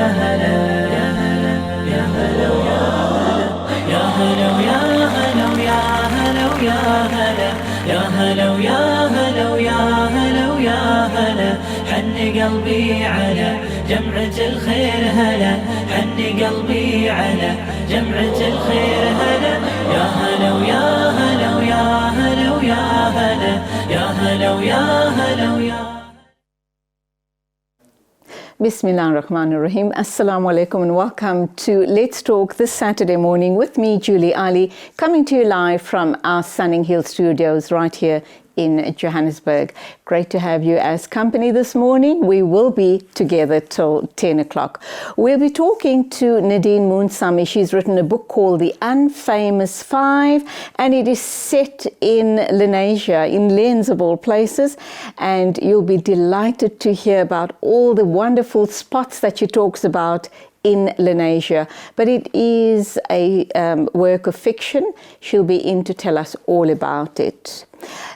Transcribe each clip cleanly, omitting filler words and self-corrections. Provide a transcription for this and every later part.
يا هلا يا هلا يا هلا يا هلا يا هلا يا هلا يا هلا يا هلا يا هلا يا هلا يا هلا حن قلبي على جمعة الخير هلا حن قلبي على جمعة الخير هلا يا هلا ويا هلا ويا هلا ويا هلا يا هلا ويا هلا ويا Bismillah ar-Rahman ar-Rahim. Assalamu alaikum and welcome to Let's Talk this Saturday morning with me, Julie Alli, coming to you live from our Sunning Hill studios right here in Johannesburg. Great to have you as company this morning. We will be together till 10 o'clock. We'll be talking to Nadine Moonsami. She's written a book called The Unfamous Five, and it is set in Lenasia, in Lens of all places. And you'll be delighted to hear about all the wonderful spots that she talks about in Lenasia. But it is a work of fiction. She'll be in to tell us all about it.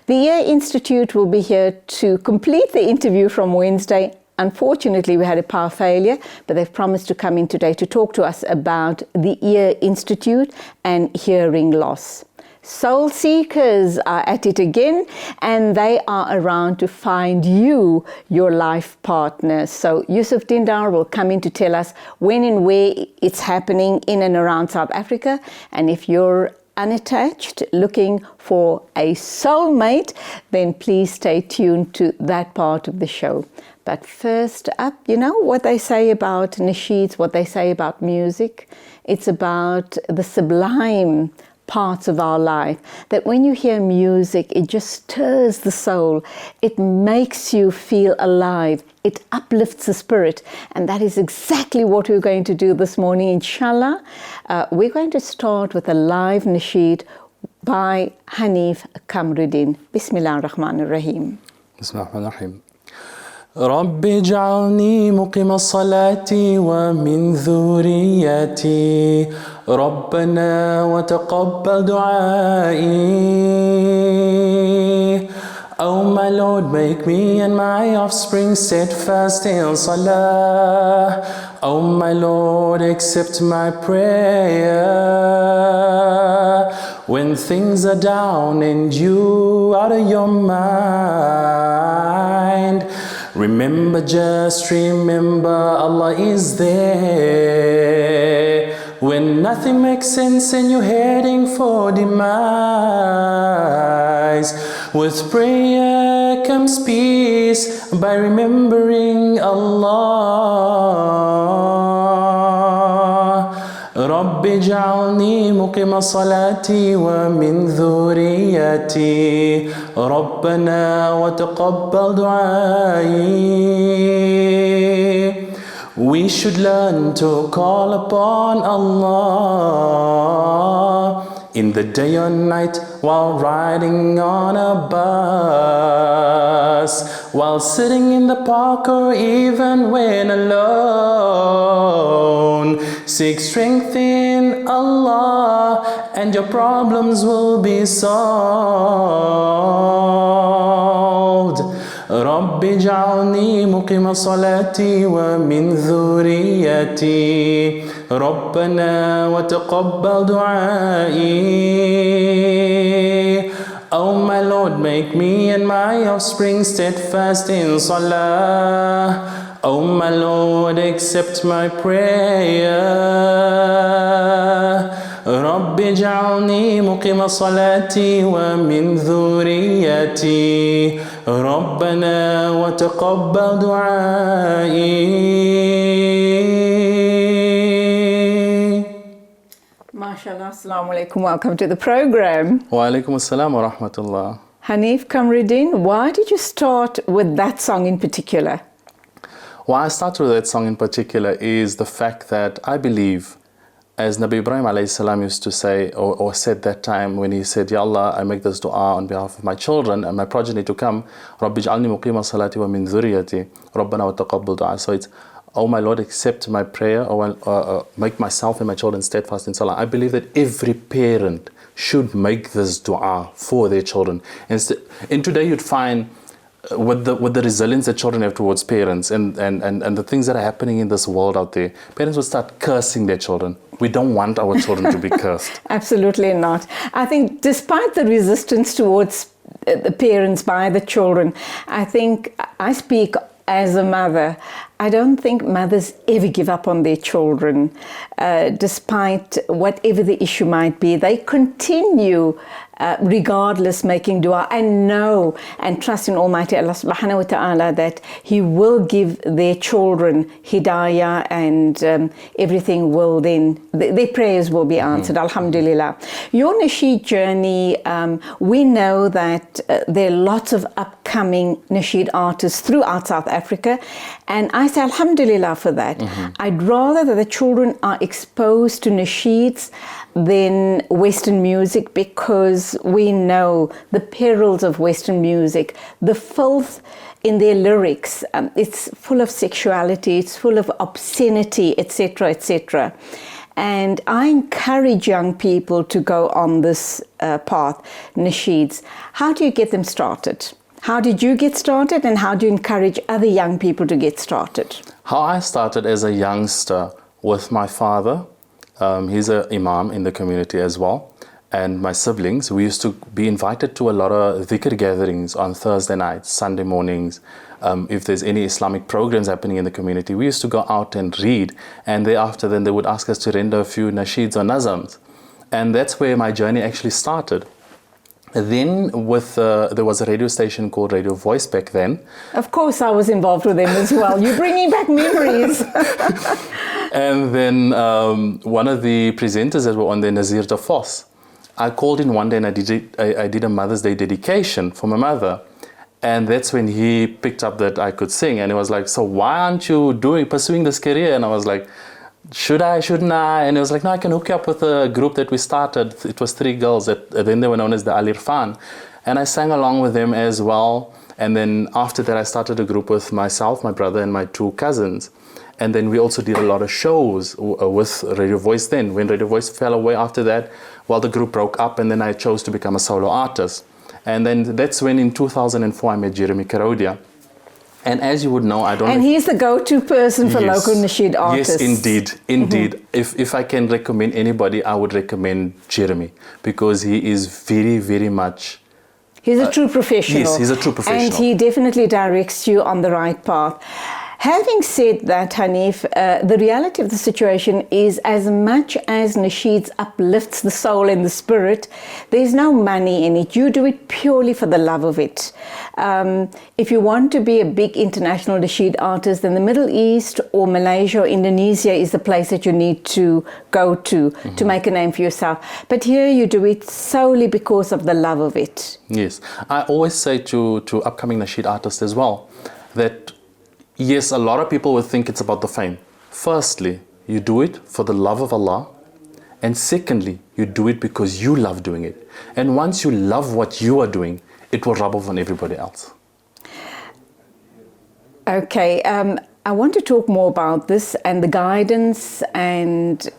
The Ear Institute will be here to complete the interview from Wednesday. Unfortunately, we had a power failure, but they've promised to come in today to talk to us about the Ear Institute and hearing loss. Soul Seekers are at it again, and they are around to find you your life partner. So Yusuf Dindar will come in to tell us when and where it's happening in and around South Africa. And if you're unattached, looking for a soulmate, then please stay tuned to that part of the show. But first up, you know what they say about nasheeds, what they say about music? It's about the sublime parts of our life, that when you hear music, it just stirs the soul. It makes you feel alive. It uplifts the spirit. And that is exactly what we're going to do this morning, inshallah. We're going to start with a live nasheed by Hanif Kamruddin. Bismillah ar-Rahman ar-Rahim. Bismillah ar-Rahim. رب اجعلني مقيم الصلاة ومن ذريتي ربنا وتقبل دعائي. Oh my Lord, make me and my offspring steadfast in Salah. Oh my Lord, accept my prayer. When things are down and you out of your mind, remember, just remember, Allah is there. When nothing makes sense and you're heading for demise, with prayer comes peace by remembering Allah. رب اجعلني مقيم صلاتي ومن ذريتي ربنا وتقبل دعائي. We should learn to call upon Allah in the day or night, while riding on a bus, while sitting in the park, or even when alone. Seek strength in Allah and your problems will be solved. رب اجعلني مقيم صلاتي ومن ذريتي ربنا وتقبل دعائي. Oh my Lord, make me and my offspring steadfast in Salah. Oh my Lord, accept my prayer. رب اجعلني مقيم صلاتي ومن ذريتي ربنا وتقبل دعائي. MashaAllah, Assalamu alaikum. Welcome to the program. Wa alaikum assalam wa rahmatullah. Hanif Kamruddin, why did you start with that song in particular? Why I started with that song in particular is the fact that I believe, as Nabi Ibrahim alayhi salam used to say, or said that time when he said, Ya Allah, I make this dua on behalf of my children and my progeny to come, Rabbi ij'alni muqima salati wa min dhurriyyati, Rabbana wa taqabbal du'a. So it's, oh my Lord, accept my prayer, or make myself and my children steadfast in salah. I believe that every parent should make this dua for their children. And today you'd find with the resilience that children have towards parents and the things that are happening in this world out there, parents would start cursing their children. We don't want our children to be cursed. Absolutely not. I think despite the resistance towards the parents by the children, I think I speak as a mother. I don't think mothers ever give up on their children, despite whatever the issue might be. They continue regardless, making dua and know and trust in Almighty Allah subhanahu wa ta'ala that He will give their children hidayah and everything will then, their prayers will be answered, alhamdulillah. Your nasheed journey, we know that there are lots of upcoming nasheed artists throughout South Africa, and I say alhamdulillah for that. I'd rather that the children are exposed to nasheeds than Western music, because we know the perils of Western music, the filth in their lyrics. It's full of sexuality, it's full of obscenity, etc., etc. And I encourage young people to go on this path, nasheeds. How do you get them started? How did you get started, and how do you encourage other young people to get started? How I started as a youngster with my father. He's an imam in the community as well, and my siblings. We used to be invited to a lot of dhikr gatherings on Thursday nights, Sunday mornings. If there's any Islamic programs happening in the community, we used to go out and read, and thereafter then they would ask us to render a few nasheeds or nazams, and that's where my journey actually started. Then there was a radio station called Radio Voice back then. Of course I was involved with them as well. You're bringing back memories. And then one of the presenters that were on there, Nazir de Vos, I called in one day and I did a Mother's Day dedication for my mother. And that's when he picked up that I could sing. And he was like, so why aren't you pursuing this career? And I was like, should I, shouldn't I? And he was like, no, I can hook you up with a group that we started. It was 3 girls, then they were known as the Al Irfan. And I sang along with them as well. And then after that, I started a group with myself, my brother, and my 2 cousins. And then we also did a lot of shows with Radio Voice then. When Radio Voice fell away after that, well, the group broke up, and then I chose to become a solo artist. And then that's when in 2004, I met Jeremy Karodia. And as you would know, I don't... And he's the go-to person for local nasheed artists. Yes, indeed. If I can recommend anybody, I would recommend Jeremy, because he is very, very much... He's a true professional. Yes, he's a true professional. And he definitely directs you on the right path. Having said that, Hanif, the reality of the situation is, as much as nasheeds uplifts the soul and the spirit, there's no money in it. You do it purely for the love of it. If you want to be a big international nasheed artist, then the Middle East or Malaysia or Indonesia is the place that you need to go to make a name for yourself. But here you do it solely because of the love of it. Yes. I always say to upcoming nasheed artists as well, that yes, a lot of people will think it's about the fame. Firstly, you do it for the love of Allah. And secondly, you do it because you love doing it. And once you love what you are doing, it will rub off on everybody else. Okay, I want to talk more about this and the guidance and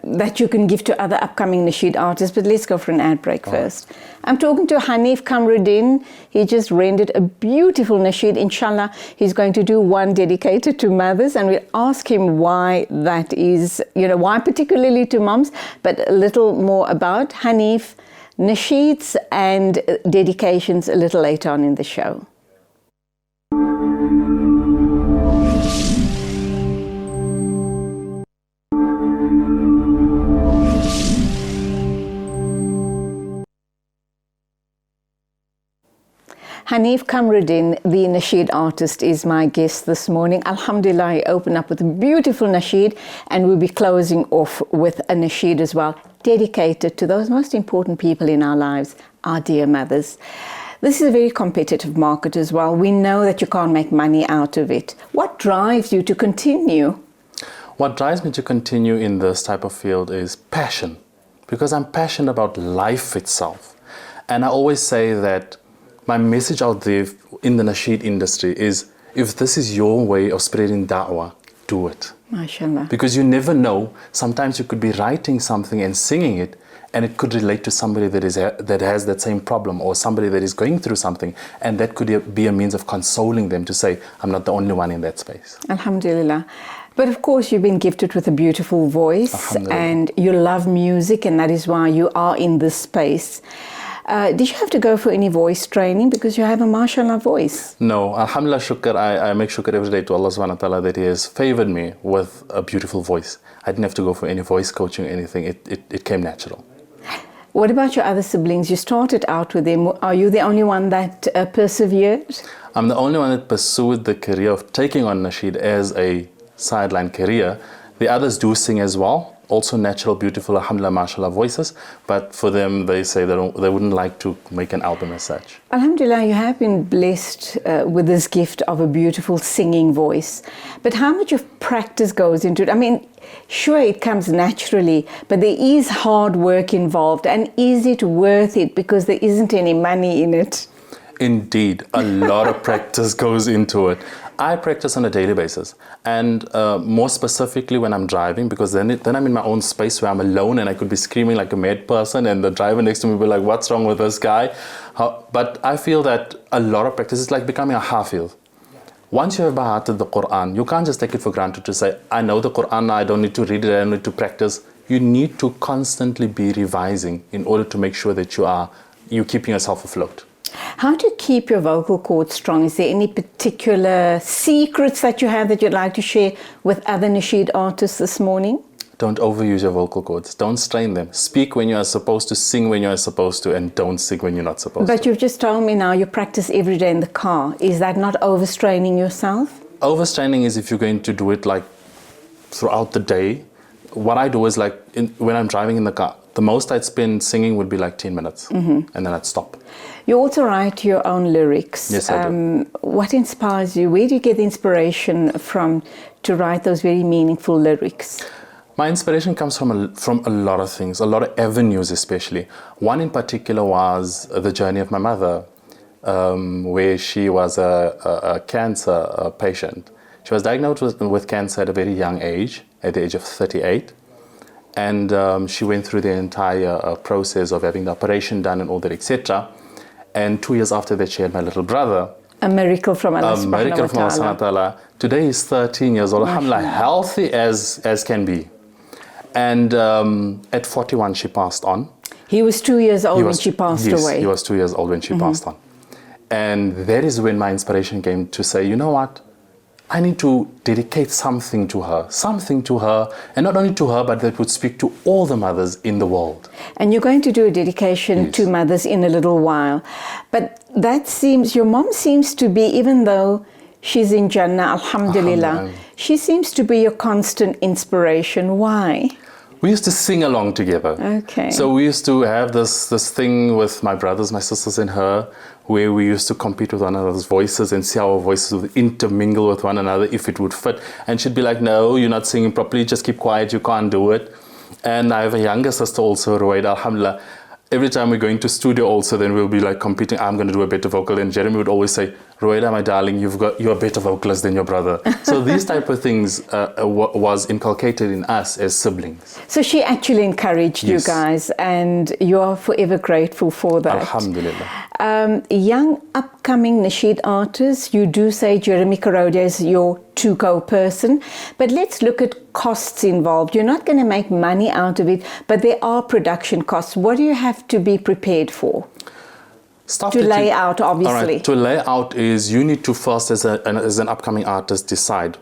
that you can give to other upcoming nasheed artists, but let's go for an ad break first. I'm talking to Hanif Kamruddin. He just rendered a beautiful nasheed. Inshallah, he's going to do one dedicated to mothers, and we'll ask him why that is, why particularly to moms, but a little more about Hanif, nasheeds and dedications a little later on in the show. Hanif Kamruddin, the nasheed artist, is my guest this morning. Alhamdulillah, I open up with a beautiful nasheed, and we'll be closing off with a nasheed as well, dedicated to those most important people in our lives, our dear mothers. This is a very competitive market as well. We know that you can't make money out of it. What drives you to continue? What drives me to continue in this type of field is passion, because I'm passionate about life itself. And I always say that my message out there in the nasheed industry is, if this is your way of spreading da'wah, do it. MashaAllah. Because you never know, sometimes you could be writing something and singing it, and it could relate to somebody that has that same problem, or somebody that is going through something, and that could be a means of consoling them to say, I'm not the only one in that space. Alhamdulillah. But of course, you've been gifted with a beautiful voice, and you love music, and that is why you are in this space. Did you have to go for any voice training, because you have a mashallah voice? No, alhamdulillah, shukr, I make shukr every day to Allah subhanahu wa ta'ala that He has favored me with a beautiful voice. I didn't have to go for any voice coaching or anything. It came natural. What about your other siblings? You started out with them. Are you the only one that persevered? I'm the only one that pursued the career of taking on nasheed as a sideline career. The others do sing as well. Also natural, beautiful, alhamdulillah, mashallah voices. But for them, they say they wouldn't like to make an album as such. Alhamdulillah, you have been blessed with this gift of a beautiful singing voice. But how much of practice goes into it? I mean, sure, it comes naturally, but there is hard work involved. And is it worth it because there isn't any money in it? Indeed, a lot of practice goes into it. I practice on a daily basis, and more specifically when I'm driving, because then I'm in my own space where I'm alone and I could be screaming like a mad person, and the driver next to me will be like, what's wrong with this guy? But I feel that a lot of practice is like becoming a hafiz. Once you have bahated the Quran, you can't just take it for granted to say, I know the Quran, I don't need to read it, I don't need to practice. You need to constantly be revising in order to make sure that you're keeping yourself afloat. How to keep your vocal cords strong? Is there any particular secrets that you have that you'd like to share with other nasheed artists this morning? Don't overuse your vocal cords. Don't strain them. Speak when you are supposed to, sing when you are supposed to, and don't sing when you're not supposed to. But you've just told me now you practice every day in the car. Is that not overstraining yourself? Overstraining is if you're going to do it like throughout the day. What I do is like when I'm driving in the car, the most I'd spend singing would be like 10 minutes, and then I'd stop. You also write your own lyrics. Yes, I do. What inspires you? Where do you get the inspiration from to write those very meaningful lyrics? My inspiration comes from a lot of things, a lot of avenues especially. One in particular was the journey of my mother, where she was a cancer patient. She was diagnosed with cancer at a very young age, at the age of 38. And she went through the entire process of having the operation done and all that, etc. And 2 years after that, she had my little brother. A miracle from Allah subhanahu wa ta'ala. A miracle from Allah subhanahu wa ta'ala. Today he's 13 years old, alhamdulillah, healthy as can be. And at 41, she passed on. He was 2 years old when she passed away. Yes, he was 2 years old when she passed on. And that is when my inspiration came to say, you know what? I need to dedicate something to her, and not only to her, but that would speak to all the mothers in the world. And you're going to do a dedication to mothers in a little while. But your mom seems to be, even though she's in Jannah, alhamdulillah, she seems to be your constant inspiration. Why? We used to sing along together. Okay. So we used to have this thing with my brothers, my sisters and her, where we used to compete with one another's voices and see how our voices would intermingle with one another if it would fit. And she'd be like, no, you're not singing properly, just keep quiet, you can't do it. And I have a younger sister also, Ruwaida, alhamdulillah. Every time we're going to studio also, then we'll be like competing, I'm going to do a better vocal. And Jeremy would always say, Ruwaida, my darling, you're a better vocalist than your brother. So these type of things was inculcated in us as siblings. So she actually encouraged you guys, and you are forever grateful for that. Alhamdulillah. Young upcoming nasheed artists, you do say Jeremy Karodia is your to-go person, but let's look at costs involved. You're not going to make money out of it, but there are production costs. What do you have to be prepared for? Stuff to lay out, obviously. All right, to lay out is you need to first, as an upcoming artist, decide,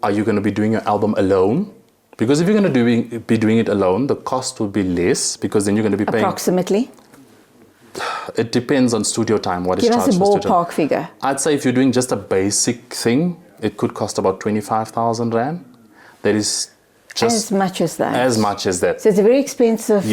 are you going to be doing your album alone? Because if you're going to be doing it alone, the cost will be less, because then you're going to be paying... Approximately? It depends on studio time, what is charged. Give us a ballpark figure. I'd say if you're doing just a basic thing, it could cost about 25,000 Rand. That is just... As much as that? As much as that. So it's a very expensive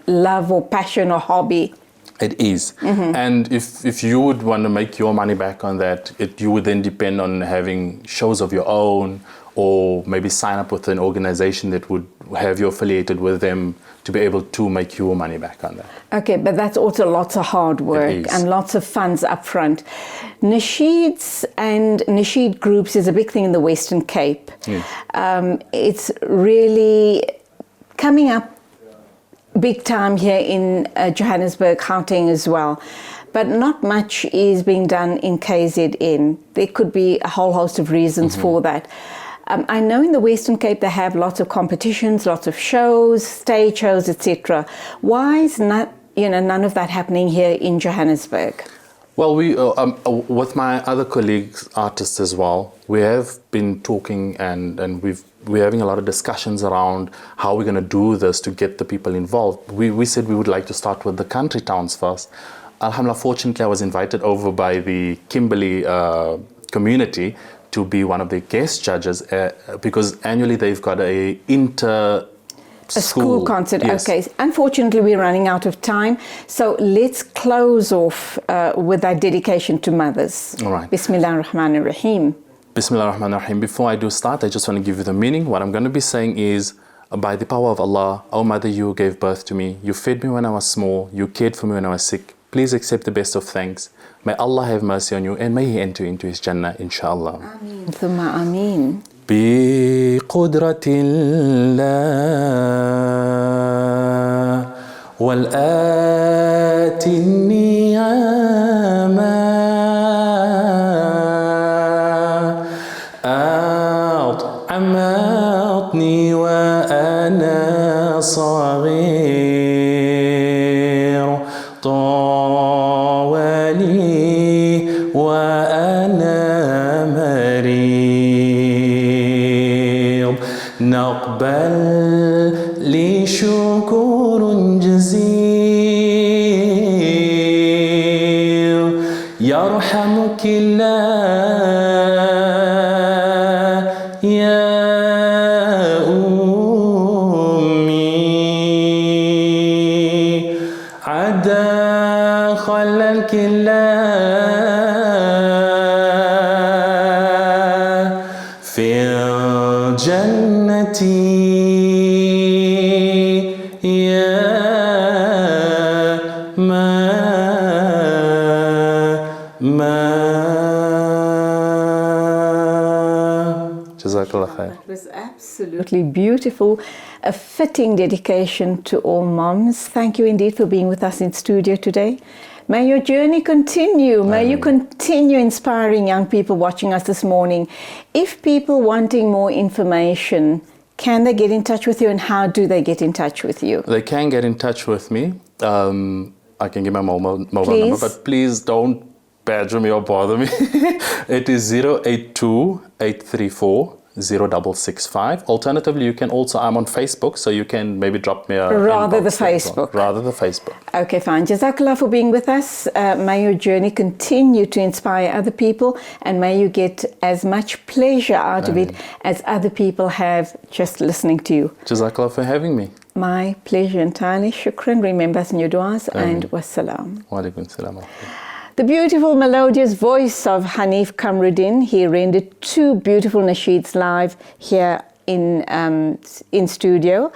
love or passion or hobby. It is. And if you would want to make your money back on that, you would then depend on having shows of your own, or maybe sign up with an organization that would have you affiliated with them to be able to make your money back on that. Okay, but that's also lots of hard work and lots of funds up front. Nasheeds and nasheed groups is a big thing in the Western Cape. It's really coming up big time here in Johannesburg, Gauteng as well. But not much is being done in KZN. There could be a whole host of reasons for that. I know in the Western Cape they have lots of competitions, lots of shows, stage shows, etc. Why is not, none of that happening here in Johannesburg? Well, we with my other colleagues, artists as well, we have been talking and we're having a lot of discussions around how we're going to do this to get the people involved. We said we would like to start with the country towns first. Alhamdulillah, fortunately, I was invited over by the Kimberley community to be one of the guest judges because annually they've got a school concert. Yes. Okay, unfortunately we're running out of time, so let's close off with that dedication to mothers. All right. Bismillah ar-Rahman ar-Rahim. Bismillah ar-Rahman ar-Rahim. Before I do start, I just want to give you the meaning. What I'm going to be saying is, by the power of Allah, O mother, you gave birth to me, you fed me when I was small, you cared for me when I was sick. Please accept the best of thanks. May Allah have mercy on you and may He enter into His Jannah, inshallah. Ameen. Thumma ameen. بقدرة الله والآت النعما أطعمتني وأنا صغير طوالي وأنا مريض نقبل لي شكر جزيل يرحمك الله يا أمي عدا خللك الله في الجنة يا Jazakallah khair. That was absolutely beautiful. A fitting dedication to all moms. Thank you indeed for being with us in studio today. May your journey continue. May you continue inspiring young people watching us this morning. If people wanting more information, can they get in touch with you, and how do they get in touch with you? They can get in touch with me. I can give my mobile number, but please don't badger me or bother me. It is 082-834-0665. Alternatively, you can also, I'm on Facebook, so you can maybe drop me a Rather the inbox Facebook. Rather the Facebook. Okay, fine. Jazakallah for being with us. May your journey continue to inspire other people, and may you get as much pleasure out of it as other people have just listening to you. Jazakallah for having me. My pleasure entirely. Shukran. Remember us in your du'as, and wassalam. Wa alaikum salam. The beautiful melodious voice of Hanif Kamruddin. He rendered two beautiful nasheeds live here in studio.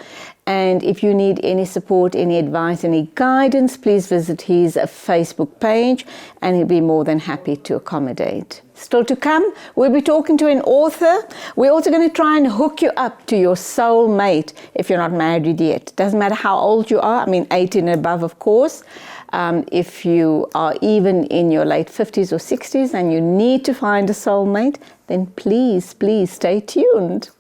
And if you need any support, any advice, any guidance, please visit his Facebook page and he'll be more than happy to accommodate. Still to come, we'll be talking to an author. We're also going to try and hook you up to your soul mate if you're not married yet. Doesn't matter how old you are, 18 and above, of course. If you are even in your late 50s or 60s and you need to find a soulmate, then please, please stay tuned.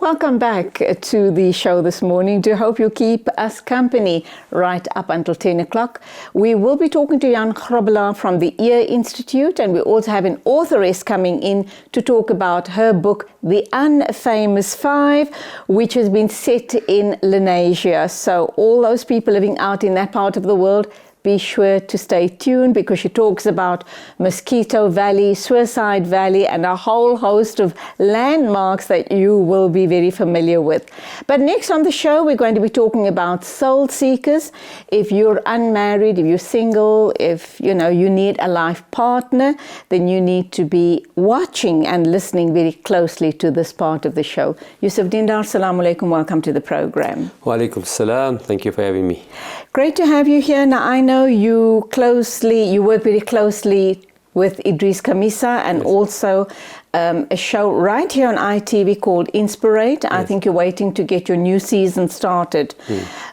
Welcome back to the show this morning. Do hope you keep us company right up until 10 o'clock. We will be talking to Jan Grobelaar from the Ear Institute, and we also have an authoress coming in to talk about her book, The Unfamous Five, which has been set in Lenasia. So all those people living out in that part of the world, be sure to stay tuned because she talks about Mosquito Valley, Suicide Valley, and a whole host of landmarks that you will be very familiar with. But next on the show, we're going to be talking about soul seekers. If you're unmarried, if you're single, if you need a life partner, then you need to be watching and listening very closely to this part of the show. Yusuf Dindar, Assalamu alaikum, welcome to the program. Wa alaikum salam, thank you for having me. Great to have you here. Now, I know you work very closely with Idris Kamisa and also a show right here on ITV called Inspirate. I think you're waiting to get your new season started.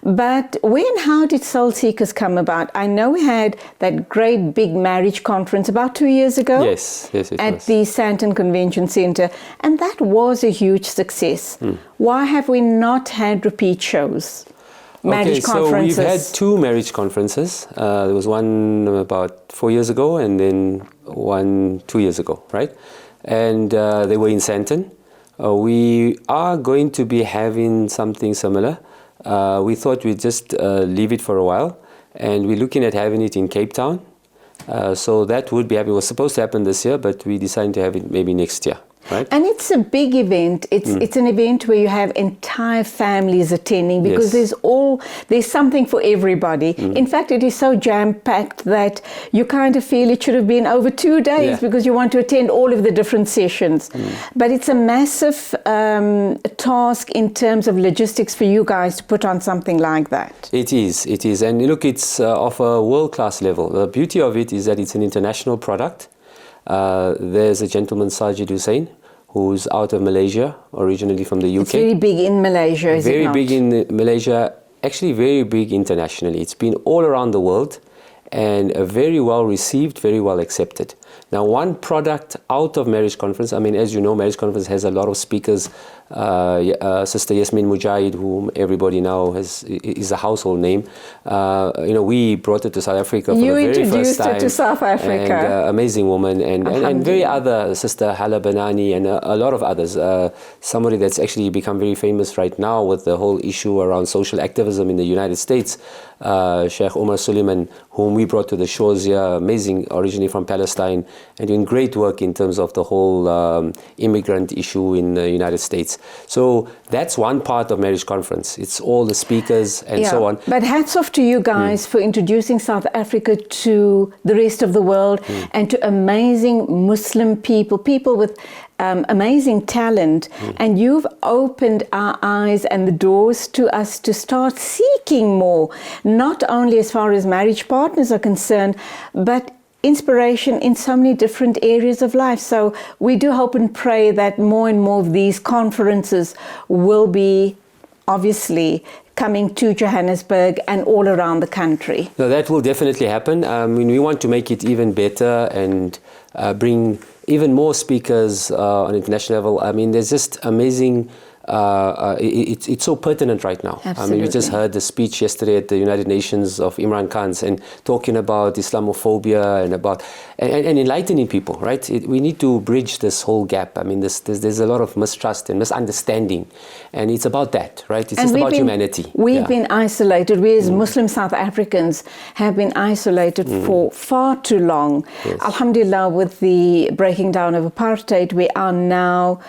But how did Soul Seekers come about? I know we had that great big marriage conference about 2 years ago. Yes, it at was. the Santon Convention Centre, and that was a huge success. Why have we not had repeat shows? Marriage conferences. So we've had 2 marriage conferences. There was one about 4 years ago and then one 2 years ago, right? And they were in Santon. We are going to be having something similar. We thought we'd just leave it for a while, and we're looking at having it in Cape Town. So that would be happening. It was supposed to happen this year, but we decided to have it maybe next year. Right. And it's a big event. It's an event where you have entire families attending because there's something for everybody. In fact, it is so jam-packed that you kind of feel it should have been over 2 days because you want to attend all of the different sessions. But it's a massive task in terms of logistics for you guys to put on something like that. It is. And look, it's of a world-class level. The beauty of it is that it's an international product. There's a gentleman, Sajid Hussain, who's out of Malaysia, originally from the UK. It's very big in Malaysia, is it not? Very big in Malaysia, actually very big internationally. It's been all around the world and very well received, very well accepted. Now, one product out of marriage conference, I mean, as you know, marriage conference has a lot of speakers. Sister Yasmin Mujahid, whom everybody now is a household name. We brought her to South Africa for the very first time. You introduced her to South Africa. And amazing woman, and very other, Sister Hala Banani, and a lot of others. Somebody that's actually become very famous right now with the whole issue around social activism in the United States, Sheikh Omar Suleiman, whom we brought to the shores here, amazing, originally from Palestine, and doing great work in terms of the whole immigrant issue in the United States. So that's one part of marriage conference. It's all the speakers and so on. But hats off to you guys for introducing South Africa to the rest of the world and to amazing Muslim people with amazing talent. And you've opened our eyes and the doors to us to start seeking more, not only as far as marriage partners are concerned, but inspiration in so many different areas of life. So we do hope and pray that more and more of these conferences will be obviously coming to Johannesburg and all around the country. No, that will definitely happen. I mean, we want to make it even better and bring even more speakers on international level. I mean, there's just amazing. It's so pertinent right now. Absolutely. I mean, we just heard the speech yesterday at the United Nations of Imran Khan's and talking about Islamophobia and about and enlightening people, right? We need to bridge this whole gap. I mean, there's a lot of mistrust and misunderstanding, and it's about that, right? It's just about humanity. We've been isolated. We as Muslim South Africans have been isolated for far too long. Yes. Alhamdulillah, with the breaking down of apartheid, we are now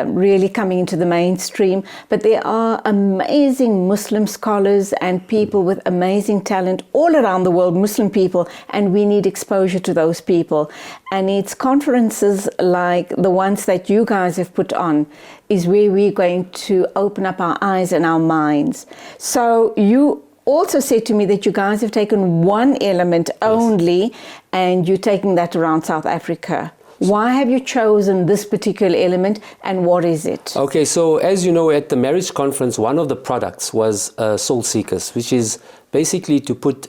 really coming into the mainstream, but there are amazing Muslim scholars and people with amazing talent all around the world, Muslim people, and we need exposure to those people. And it's conferences like the ones that you guys have put on is where we're going to open up our eyes and our minds. So you also said to me that you guys have taken one element only and you're taking that around South Africa. Why have you chosen this particular element and what is it? Okay, so as you know, at the marriage conference, one of the products was Soul Seekers, which is basically to put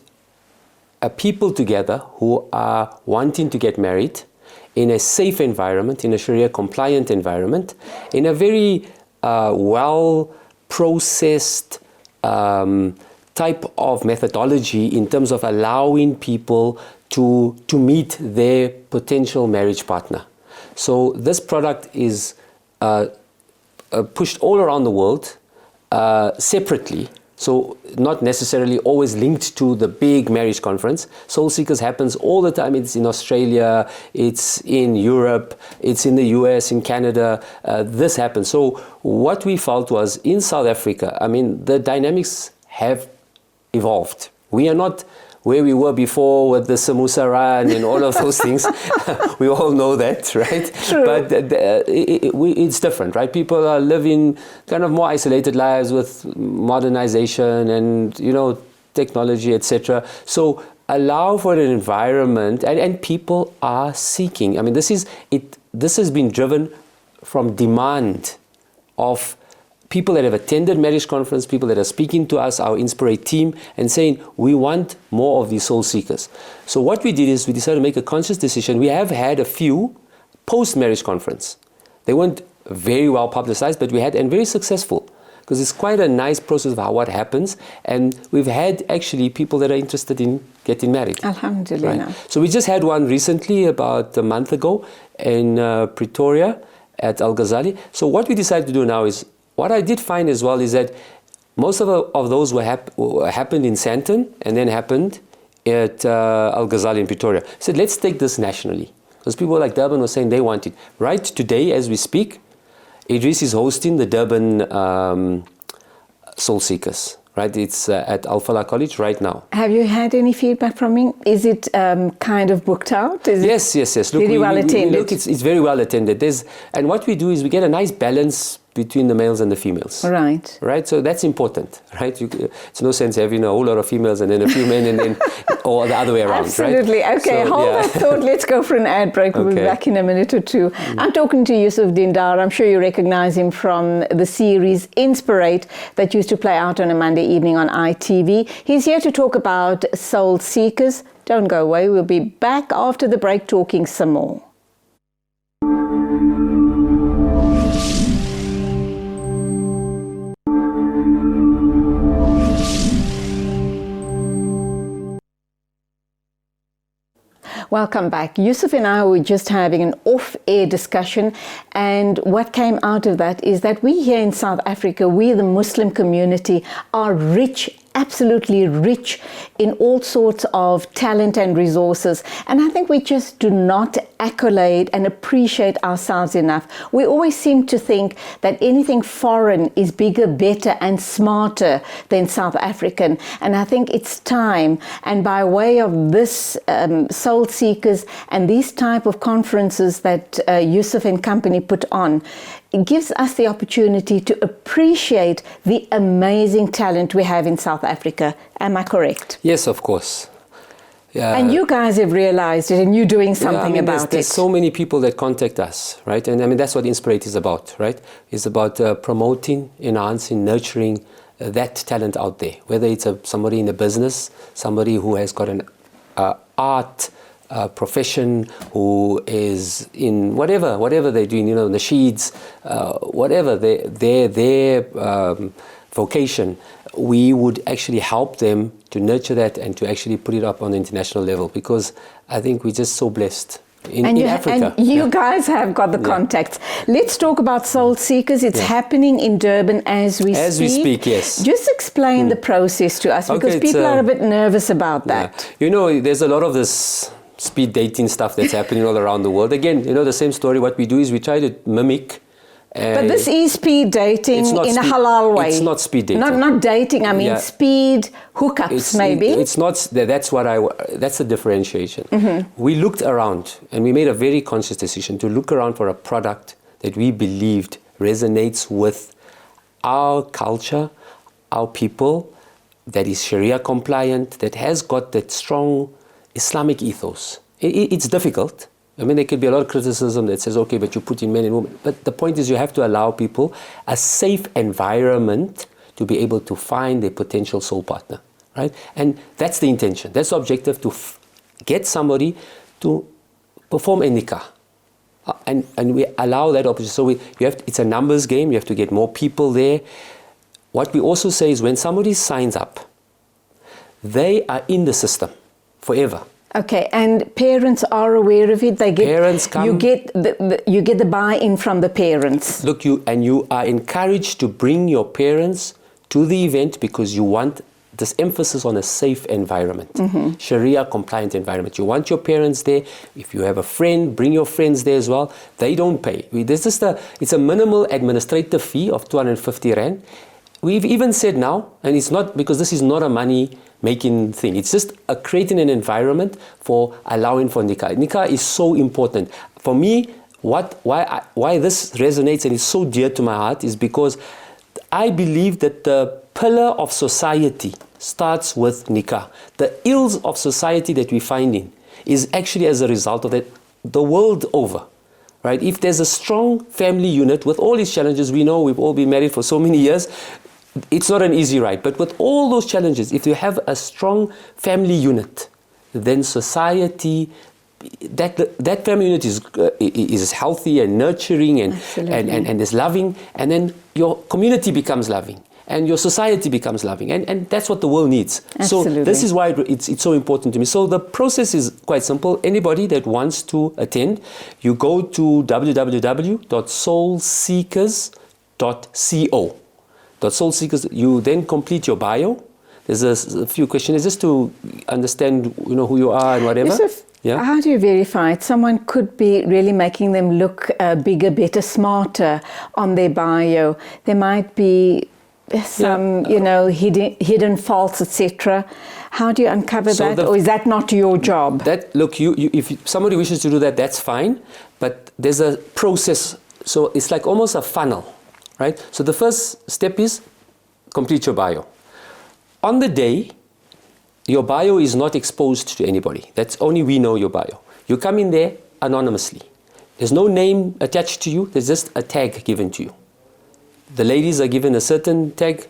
people together who are wanting to get married in a safe environment, in a Sharia compliant environment, in a very well-processed type of methodology in terms of allowing people to meet their potential marriage partner. So this product is pushed all around the world separately So not necessarily always linked to the big marriage conference. Soul Seekers happens all the time. It's in Australia, it's in Europe, it's in the US, in Canada. This happens. So what we felt was in South Africa, I mean, the dynamics have evolved. We are not where we were before with the samosa run and all of those things. We all know that, right? True. But it's different, right? People are living kind of more isolated lives with modernization and, you know, technology, etc. So allow for an environment, and people are seeking. I mean, this has been driven from demand of people that have attended marriage conference, people that are speaking to us, our Inspirate team, and saying, we want more of these soul seekers. So what we did is we decided to make a conscious decision. We have had a few post-marriage conference. They weren't very well publicized, but we had, and very successful, because it's quite a nice process of what happens. And we've had actually people that are interested in getting married. Alhamdulillah. Right? So we just had one recently, about a month ago, in Pretoria at Al Ghazali. So what we decided to do now is, what I did find as well is that most of those happened in Sandton and then happened at Al Ghazali in Pretoria. I said, let's take this nationally. Because people like Durban were saying they want it. Right today, as we speak, Idris is hosting the Durban Soul Seekers. Right, it's at Al Falah College right now. Have you had any feedback from him? Is it kind of booked out? Yes. Look, very well attended? Look, it's very well attended. And what we do is we get a nice balance between the males and the females. Right. Right, so that's important, right? It's no sense having a whole lot of females and then a few men and then, or the other way around, Absolutely. right? Okay, So, hold yeah. that thought. Let's go for an ad break. We'll be Okay. back in a minute or two. I'm talking to Yusuf Dindar. I'm sure you recognize him from the series Inspirate that used to play out on a Monday evening on ITV. He's here to talk about soul seekers. Don't go away. We'll be back after the break talking some more. Welcome back. Yusuf and I were just having an off-air discussion, and what came out of that is that we here in South Africa, we the Muslim community, are rich, absolutely rich in all sorts of talent and resources. And I think we just do not accolade and appreciate ourselves enough. We always seem to think that anything foreign is bigger, better and smarter than South African. And I think it's time, and by way of this Soul Seekers and these type of conferences that Yusuf and company put on, it gives us the opportunity to appreciate the amazing talent we have in South Africa. Am I correct? Yes, of course. And you guys have realized it, and you're doing something about there's it. so many people that contact us, right? And I mean, that's what Inspirate is about, right? It's about promoting, enhancing, nurturing that talent out there. Whether it's somebody in a business, somebody who has got an art profession, who is in whatever they're doing, you know, nasheeds, whatever their vocation, we would actually help them to nurture that and to actually put it up on the international level, because I think we're just so blessed in Africa. And you guys have got the contacts. Let's talk about Soul Seekers. It's happening in Durban as we speak. As we speak, yes. Just explain the process to us, because people are a bit nervous about that. You know, there's a lot of this speed dating stuff that's happening all around the world. Again, you know, the same story. What we do is we try to mimic. But this is speed dating in a halal way. It's not speed dating. Not dating. I mean, speed hookups, maybe. It's not. That's the differentiation. Mm-hmm. We looked around and we made a very conscious decision to look around for a product that we believed resonates with our culture, our people, that is Sharia compliant, that has got that strong Islamic ethos. It's difficult. I mean, there could be a lot of criticism that says, okay, but you put in men and women. But the point is, you have to allow people a safe environment to be able to find their potential soul partner, right? And that's the intention. That's the objective, to get somebody to perform a nikah. And we allow that opportunity. So it's a numbers game. You have to get more people there. What we also say is, when somebody signs up, they are in the system forever. Okay, and parents are aware of it. They get parents come. You get the buy-in from the parents. Look, you are encouraged to bring your parents to the event because you want this emphasis on a safe environment, Sharia compliant environment. You want your parents there. If you have a friend, bring your friends there as well. They don't pay. It's a minimal administrative fee of 250 Rand. We've even said now, and it's not because this is not a money making thing. It's just creating an environment for allowing for nikah. Nikah is so important. For me, why this resonates and is so dear to my heart is because I believe that the pillar of society starts with nikah. The ills of society that we find in is actually as a result of that the world over. Right? If there's a strong family unit with all its challenges, we know we've all been married for so many years, it's not an easy ride. But with all those challenges, if you have a strong family unit, then society, that family unit is healthy and nurturing and is loving, and then your community becomes loving. And your society becomes loving. And that's what the world needs. Absolutely. So this is why it's so important to me. So the process is quite simple. Anybody that wants to attend, you go to www.soulseekers.co. Soulseekers, you then complete your bio. There's a few questions just to understand who you are and whatever. Yusuf, how do you verify it? Someone could be really making them look bigger, better, smarter on their bio. There might be some, hidden faults, etc. How do you uncover that, or is that not your job? If somebody wishes to do that, that's fine. But there's a process, so it's like almost a funnel, right? So the first step is complete your bio. On the day, your bio is not exposed to anybody. That's only we know your bio. You come in there anonymously. There's no name attached to you. There's just a tag given to you. The ladies are given a certain tag,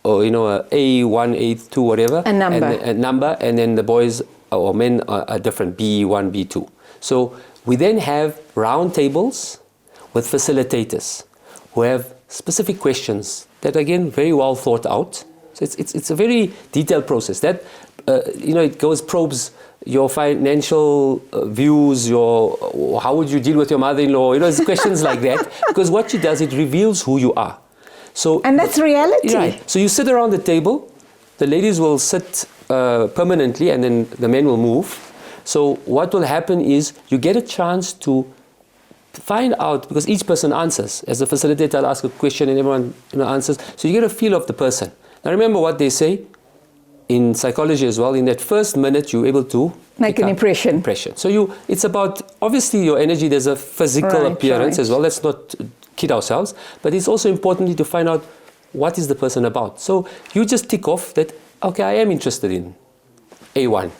or a A1, A2, whatever. A number. A number, and then the boys or men are different, B1, B2. So we then have round tables with facilitators who have specific questions that, again, very well thought out. So it's a very detailed process. That it probes your financial views, how would you deal with your mother-in-law? It's questions like that. Because what she does, it reveals who you are. And that's reality. Right. So you sit around the table. The ladies will sit permanently, and then the men will move. So what will happen is you get a chance to find out, because each person answers. As a facilitator, I'll ask a question and everyone answers. So you get a feel of the person. Now remember what they say in psychology as well. In that first minute, you're able to make an impression. So it's about, obviously, your energy. There's a physical appearance as well. Let's not kid ourselves. But it's also important to find out what is the person about. So you just tick off that, okay, I am interested in A1.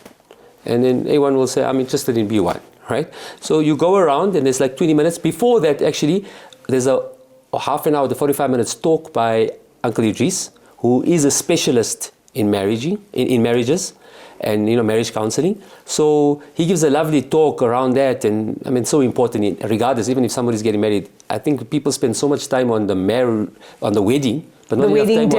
And then A1 will say, I'm interested in B1, right? So you go around, and there's like 20 minutes. Before that, actually, there's a half an hour to 45 minutes talk by Uncle Idris, who is a specialist in marriages and marriage counseling. So he gives a lovely talk around that, and so important. Regardless, even if somebody's getting married, I think people spend so much time on the wedding, but not enough time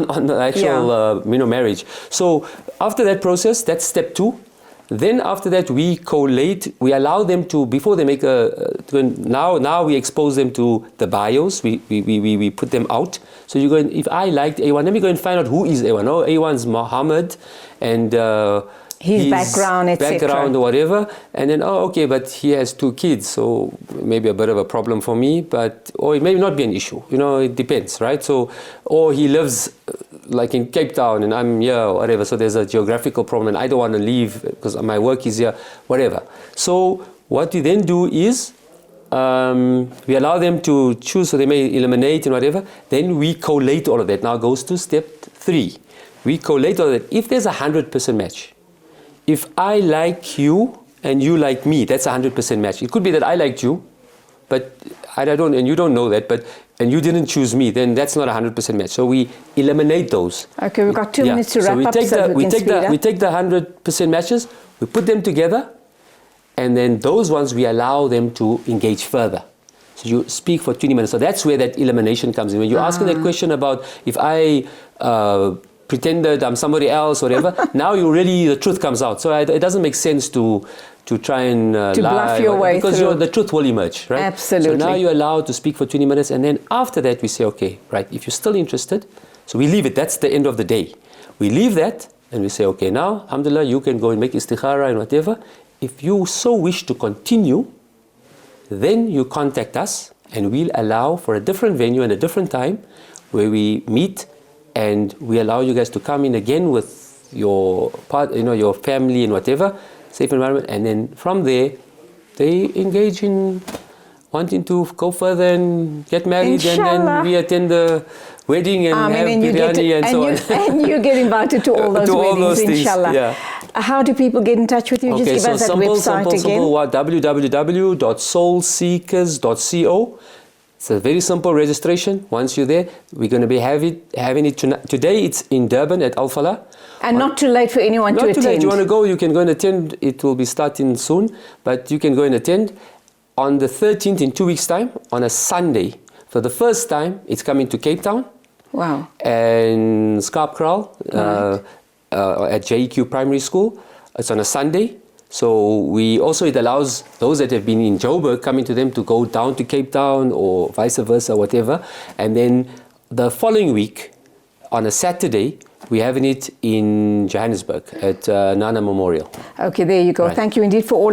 on the actual marriage. So after that process, that's step 2. Then after that, we collate. We allow them to, before they make now we expose them to the bios. We put them out. So you go in, if I liked A1, let me go and find out who is A1. Oh, A1's Muhammad, and his background, etc. Background or whatever. And then, okay, but he has 2 kids, so maybe a bit of a problem for me, or it may not be an issue. It depends, right? So, or he lives like in Cape Town and I'm here or whatever, so there's a geographical problem and I don't want to leave because my work is here, whatever. So what we then do is we allow them to choose, so they may eliminate and whatever. Then we collate all of that. Now it goes to step 3. We collate all of that. If there's 100% match, if I like you and you like me, that's 100% match. It could be that I liked you, but I don't, and you don't know that, and you didn't choose me, then that's not 100% match. So we eliminate those. Okay, we've got 2 minutes to wrap up. We take the 100% matches, we put them together, and then those ones we allow them to engage further. So you speak for 20 minutes. So that's where that elimination comes in. When you're asking that question about if I pretended I'm somebody else or whatever, now the truth comes out. So it doesn't make sense to try and lie. Bluff your way because through. The truth will emerge, right? Absolutely. So now you're allowed to speak for 20 minutes, and then after that we say, okay, right, if you're still interested, So we leave it. That's the end of the day. We leave that and we say, okay, now, alhamdulillah, you can go and make istikhara and whatever. If you so wish to continue, then you contact us and we'll allow for a different venue and a different time where we meet, and we allow you guys to come in again with your your family and whatever, safe environment, and then from there they engage in wanting to go further and get married. Inshallah. And then we attend the wedding and have biryani and so on. And you get invited to all those To all weddings, those things, inshallah. yeah. How do people get in touch with you? Just give us that website again. www.soulseekers.co. It's a very simple registration. Once you're there, we're going to be having it tonight. Today it's in Durban at Al Falah. And not too late for anyone to attend. Not too late. You want to go, you can go and attend. It will be starting soon, but you can go and attend. On the 13th, in 2 weeks' time, on a Sunday, for the first time, it's coming to Cape Town. Wow. And Skarpkraal at JEQ Primary School. It's on a Sunday. So it allows those that have been in Joburg coming to them to go down to Cape Town or vice versa, whatever. And then the following week, on a Saturday, we're having it in Johannesburg at Nana Memorial. Okay, there you go. Right. Thank you indeed for all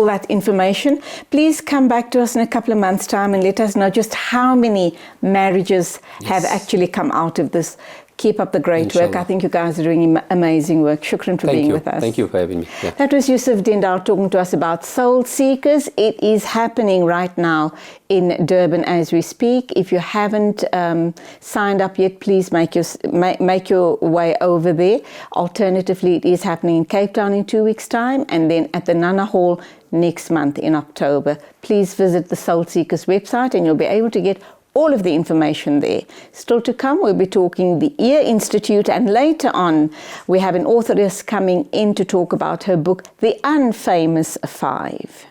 that information. Please come back to us in a couple of months' time and let us know just how many marriages have actually come out of this. Keep up the great work. I think you guys are doing amazing work. Shukran for being with us. Thank you for having me. Yeah. That was Yusuf Dindar talking to us about Soul Seekers. It is happening right now in Durban as we speak. If you haven't signed up yet, please make your way over there. Alternatively, it is happening in Cape Town in 2 weeks' time, and then at the Nana Hall next month in October. Please visit the Soul Seekers website and you'll be able to get all of the information there. Still to come, we'll be talking the Ear Institute, and later on we have an authoress coming in to talk about her book, The Unfamous Five.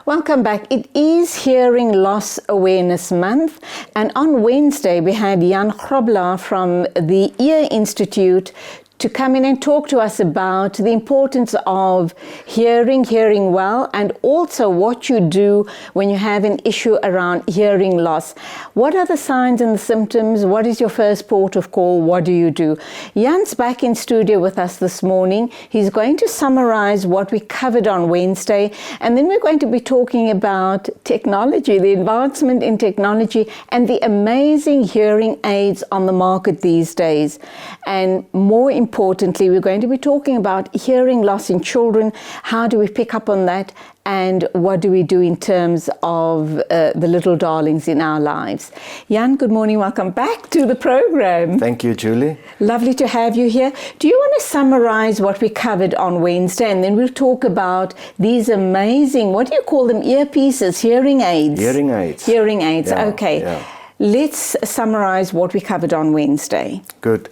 Welcome back. It is Hearing Loss Awareness Month, and on Wednesday we had Jan Grobler from the Ear Institute to come in and talk to us about the importance of hearing well, and also what you do when you have an issue around hearing loss. What are the signs and the symptoms? What is your first port of call? What do you do? Jan's back in studio with us this morning. He's going to summarize what we covered on Wednesday, and then we're going to be talking about technology, the advancement in technology, and the amazing hearing aids on the market these days. And more importantly, we're going to be talking about hearing loss in children. How do we pick up on that? And what do we do in terms of the little darlings in our lives? Jan, good morning. Welcome back to the program. Thank you, Julie. Lovely to have you here. Do you want to summarize what we covered on Wednesday? And then we'll talk about these amazing, what do you call them, earpieces, hearing aids? Hearing aids. Hearing aids, Yeah, okay. yeah. Let's summarize what we covered on Wednesday. Good.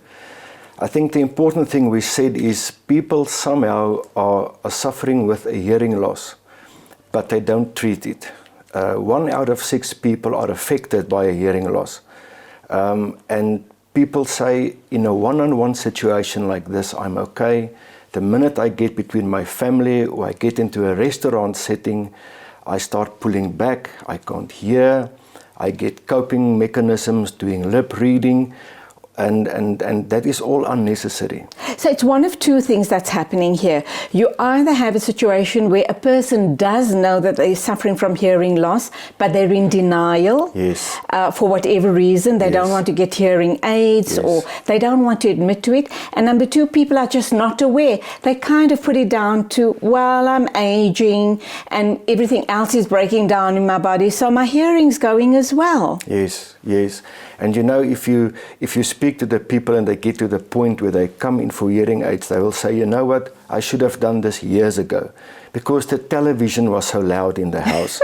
I think the important thing we said is people somehow are suffering with a hearing loss, but they don't treat it. 1 out of 6 people are affected by a hearing loss. And people say, in a one-on-one situation like this, I'm okay. The minute I get between my family or I get into a restaurant setting, I start pulling back, I can't hear, I get coping mechanisms, doing lip reading, and that is all unnecessary. So it's one of two things that's happening here. You either have a situation where a person does know that they're suffering from hearing loss, but they're in denial. Yes. For whatever reason. They Yes. don't want to get hearing aids, Yes. or they don't want to admit to it. And number two, people are just not aware. They kind of put it down to, well, I'm aging and everything else is breaking down in my body, so my hearing's going as well. Yes, yes. And you know, if you speak to the people and they get to the point where they come in for hearing aids, they will say, you know what, I should have done this years ago, because the television was so loud in the house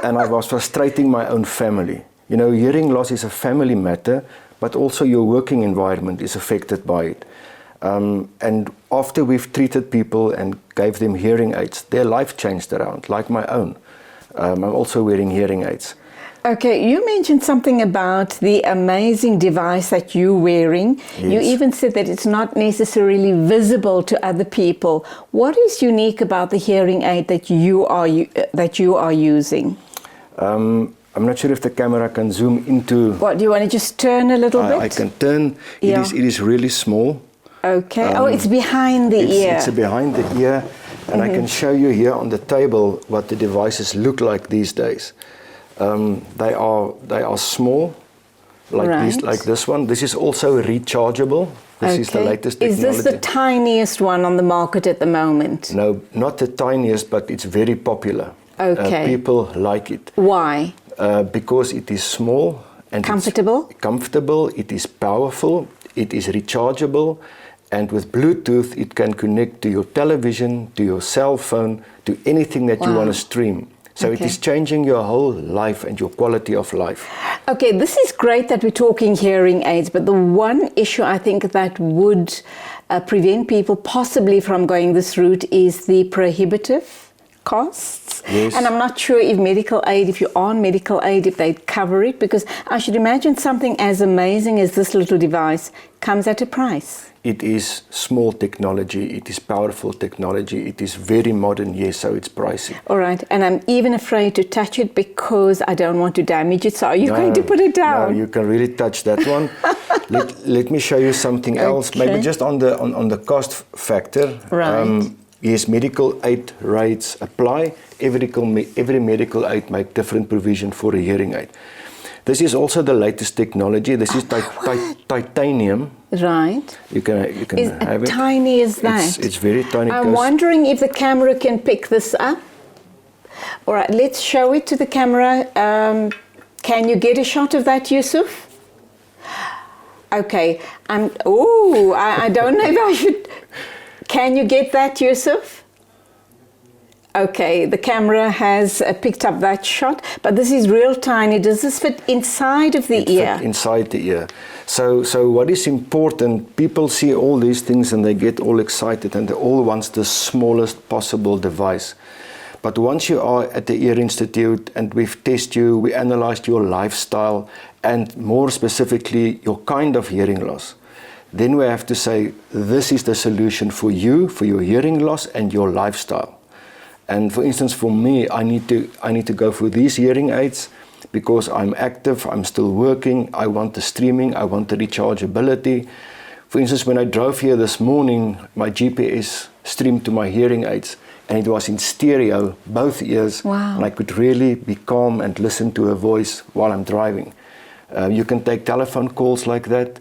and I was frustrating my own family. You know, hearing loss is a family matter, but also your working environment is affected by it. And after we've treated people and gave them hearing aids, their life changed around, like my own. I'm also wearing hearing aids. Okay, you mentioned something about the amazing device that you're wearing. You Yes. even said that it's not necessarily visible to other people. What is unique about the hearing aid that you are using? I'm not sure if the camera can zoom into. What, do you want to just turn a little bit? I can turn. Yeah. It is really small. Okay. It's behind the ear. It's behind the ear, and I can show you here on the table what the devices look like these days. They are small, like this one. This is also rechargeable. This is the latest technology. Is this the tiniest one on the market at the moment? No, not the tiniest, but it's very popular. Okay. People like it. Why? Because it is small and Comfortable? It's comfortable. It is powerful. It is rechargeable, and with Bluetooth, it can connect to your television, to your cell phone, to anything that you want to stream. So it is changing your whole life and your quality of life. Okay, this is great that we're talking hearing aids, but the one issue I think that would prevent people possibly from going this route is the prohibitive costs. Yes. And I'm not sure if medical aid, if you're on medical aid, if they cover it, because I should imagine something as amazing as this little device comes at a price. It is small technology, it is powerful technology, it is very modern, yes, so it's pricey. All right, and I'm even afraid to touch it because I don't want to damage it, so are you going to put it down? No, you can really touch that one. let me show you something else, maybe just on the cost factor. Right. Yes, medical aid rates apply. Every medical aid make different provision for a hearing aid. This is also the latest technology. This is titanium. Right. You can have it. Tiny as that? It's very tiny. I'm wondering if the camera can pick this up. All right, let's show it to the camera. Can you get a shot of that, Yusuf? Okay. I don't know if I should. Can you get that, Yusuf? Okay, the camera has picked up that shot, but this is real tiny. Does this fit inside of the ear? Fit inside the ear. So what is important, people see all these things and they get all excited and they all want the smallest possible device. But once you are at the Ear Institute and we've tested you, we analyzed your lifestyle and more specifically your kind of hearing loss, then we have to say this is the solution for you, for your hearing loss and your lifestyle. And for instance, for me, I need to go for these hearing aids because I'm active, I'm still working, I want the streaming, I want the rechargeability. For instance, when I drove here this morning, my GPS streamed to my hearing aids and it was in stereo, both ears. Wow. And I could really be calm and listen to a voice while I'm driving. You can take telephone calls like that.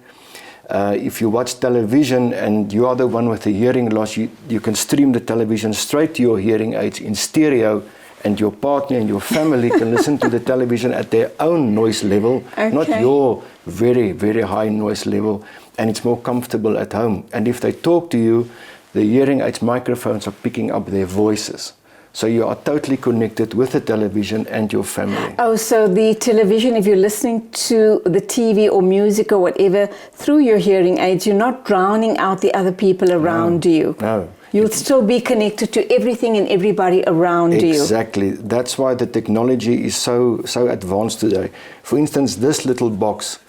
If you watch television and you are the one with the hearing loss, you can stream the television straight to your hearing aids in stereo, and your partner and your family can listen to the television at their own noise level, not your very, very high noise level, and it's more comfortable at home. And if they talk to you, the hearing aids microphones are picking up their voices. So you are totally connected with the television and your family. Oh, so the television, if you're listening to the TV or music or whatever through your hearing aids, you're not drowning out the other people around you. No. You'll still be connected to everything and everybody around you. Exactly. That's why the technology is so advanced today. For instance, this little box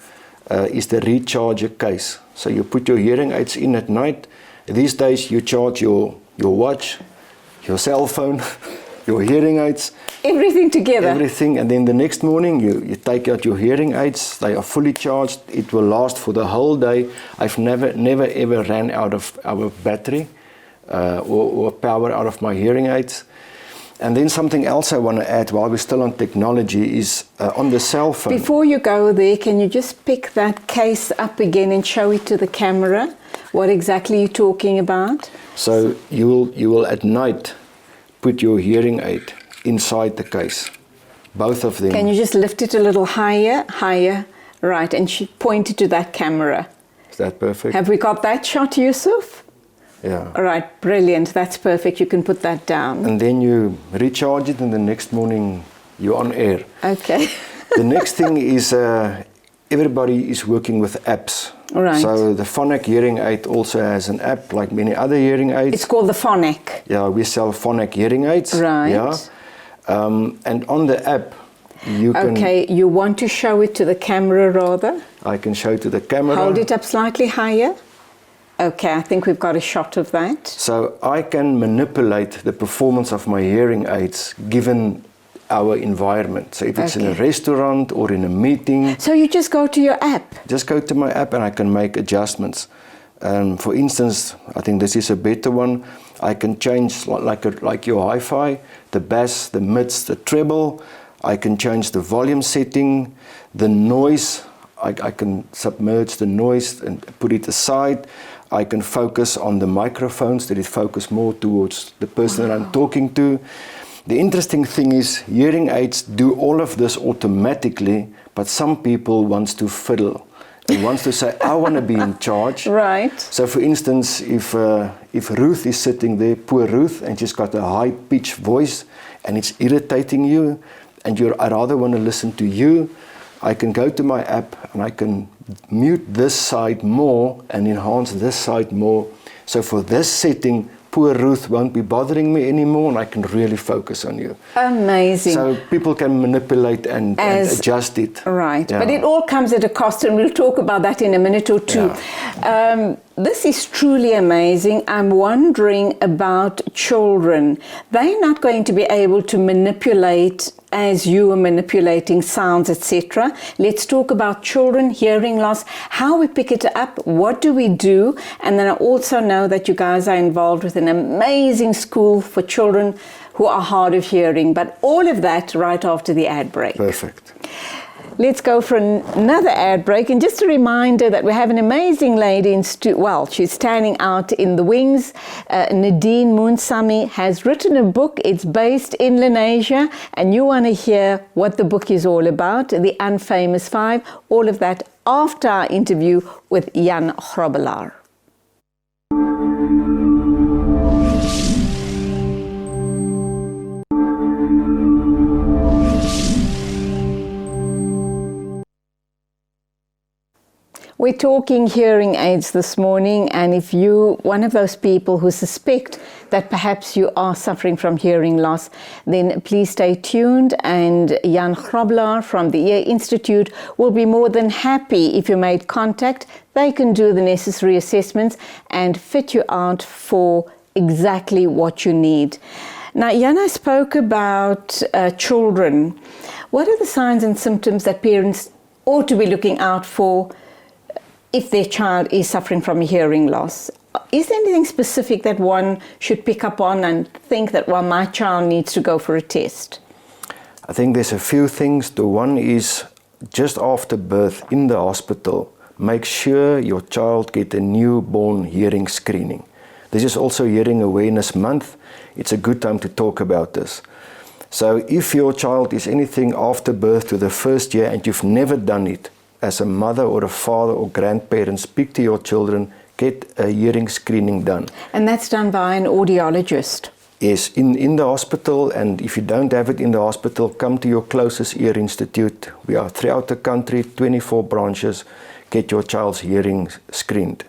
is the recharger case. So you put your hearing aids in at night. These days you charge your watch, your cell phone, your hearing aids. Everything together. Everything, and then the next morning you take out your hearing aids, they are fully charged, it will last for the whole day. I've never ever ran out of our battery or power out of my hearing aids. And then something else I want to add while we're still on technology is on the cell phone. Before you go there, can you just pick that case up again and show it to the camera? What exactly you're talking about? So you will at night put your hearing aid inside the case, both of them. Can you just lift it a little higher, right, and point it to that camera? Is that perfect? Have we got that shot, Yusuf? Yeah. All right, brilliant, that's perfect, you can put that down. And then you recharge it and the next morning you're on air. Okay. The next thing is everybody is working with apps. Right. So the Phonic hearing aid also has an app like many other hearing aids. It's called the Phonic. Yeah, we sell Phonic hearing aids. Right. Yeah. And on the app, You can, Okay, you want to show it to the camera rather? I can show to the camera. Hold it up slightly higher. Okay, I think we've got a shot of that. So I can manipulate the performance of my hearing aids given our environment. So if it's in a restaurant or in a meeting. So you just go to your app? Just go to my app and I can make adjustments. For instance, I think this is a better one. I can change like your hi-fi, the bass, the mids, the treble. I can change the volume setting, the noise. I can submerge the noise and put it aside. I can focus on the microphones, that it focus more towards the person that I'm talking to. The interesting thing is hearing aids do all of this automatically, but some people want to fiddle and wants to say, I want to be in charge. Right. So for instance, if Ruth is sitting there, poor Ruth, and she's got a high-pitched voice and it's irritating you, and I rather want to listen to you, I can go to my app and I can mute this side more and enhance this side more. So for this setting, poor Ruth won't be bothering me anymore and I can really focus on you. Amazing. So people can manipulate and adjust it. Right, Yeah. but it all comes at a cost, and we'll talk about that in a minute or two. Yeah. This is truly amazing. I'm wondering about children. They're not going to be able to manipulate as you are manipulating sounds, etc. Let's talk about children, hearing loss, how we pick it up, what do we do, and then I also know that you guys are involved with an amazing school for children who are hard of hearing, but all of that right after the ad break. Perfect. Let's go for another ad break, and just a reminder that we have an amazing lady in she's standing out in the wings. Nadine Moonsami has written a book. It's based in Lenasia, and you want to hear what the book is all about, The Unfamous Five, all of that after our interview with Jan Grobbelaar. We're talking hearing aids this morning, and if you're one of those people who suspect that perhaps you are suffering from hearing loss, then please stay tuned, and Jan Grobbelaar from the Ear Institute will be more than happy if you made contact. They can do the necessary assessments and fit you out for exactly what you need. Now, Jana spoke about children. What are the signs and symptoms that parents ought to be looking out for if their child is suffering from hearing loss? Is there anything specific that one should pick up on and think that, well, my child needs to go for a test? I think there's a few things. The one is just after birth in the hospital, make sure your child get a newborn hearing screening. This is also Hearing Awareness Month. It's a good time to talk about this. So if your child is anything after birth to the first year and you've never done it, as a mother or a father or grandparent, speak to your children, get a hearing screening done. And that's done by an audiologist? Yes, in the hospital, and if you don't have it in the hospital, come to your closest ear institute. We are throughout the country, 24 branches. Get your child's hearing screened.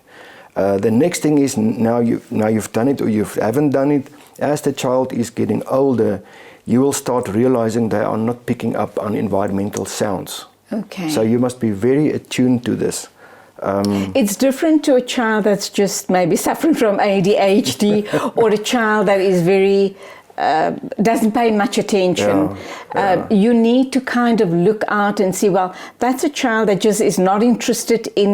The next thing is, now you've done it or you haven't done it, as the child is getting older, you will start realizing they are not picking up on environmental sounds. Okay. So you must be very attuned to this. It's different to a child that's just maybe suffering from ADHD or a child that is very doesn't pay much attention. You need to kind of look out and see, well, that's a child that just is not interested in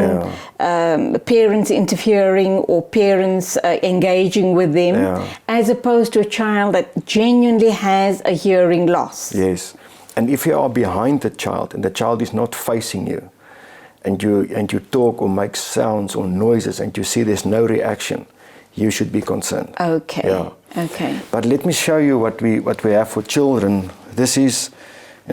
parents interfering or parents engaging with them, as opposed to a child that genuinely has a hearing loss. Yes. And if you are behind the child and the child is not facing you, and you talk or make sounds or noises and you see there's no reaction, you should be concerned. Okay. Yeah. Okay. But let me show you what we have for children. This is,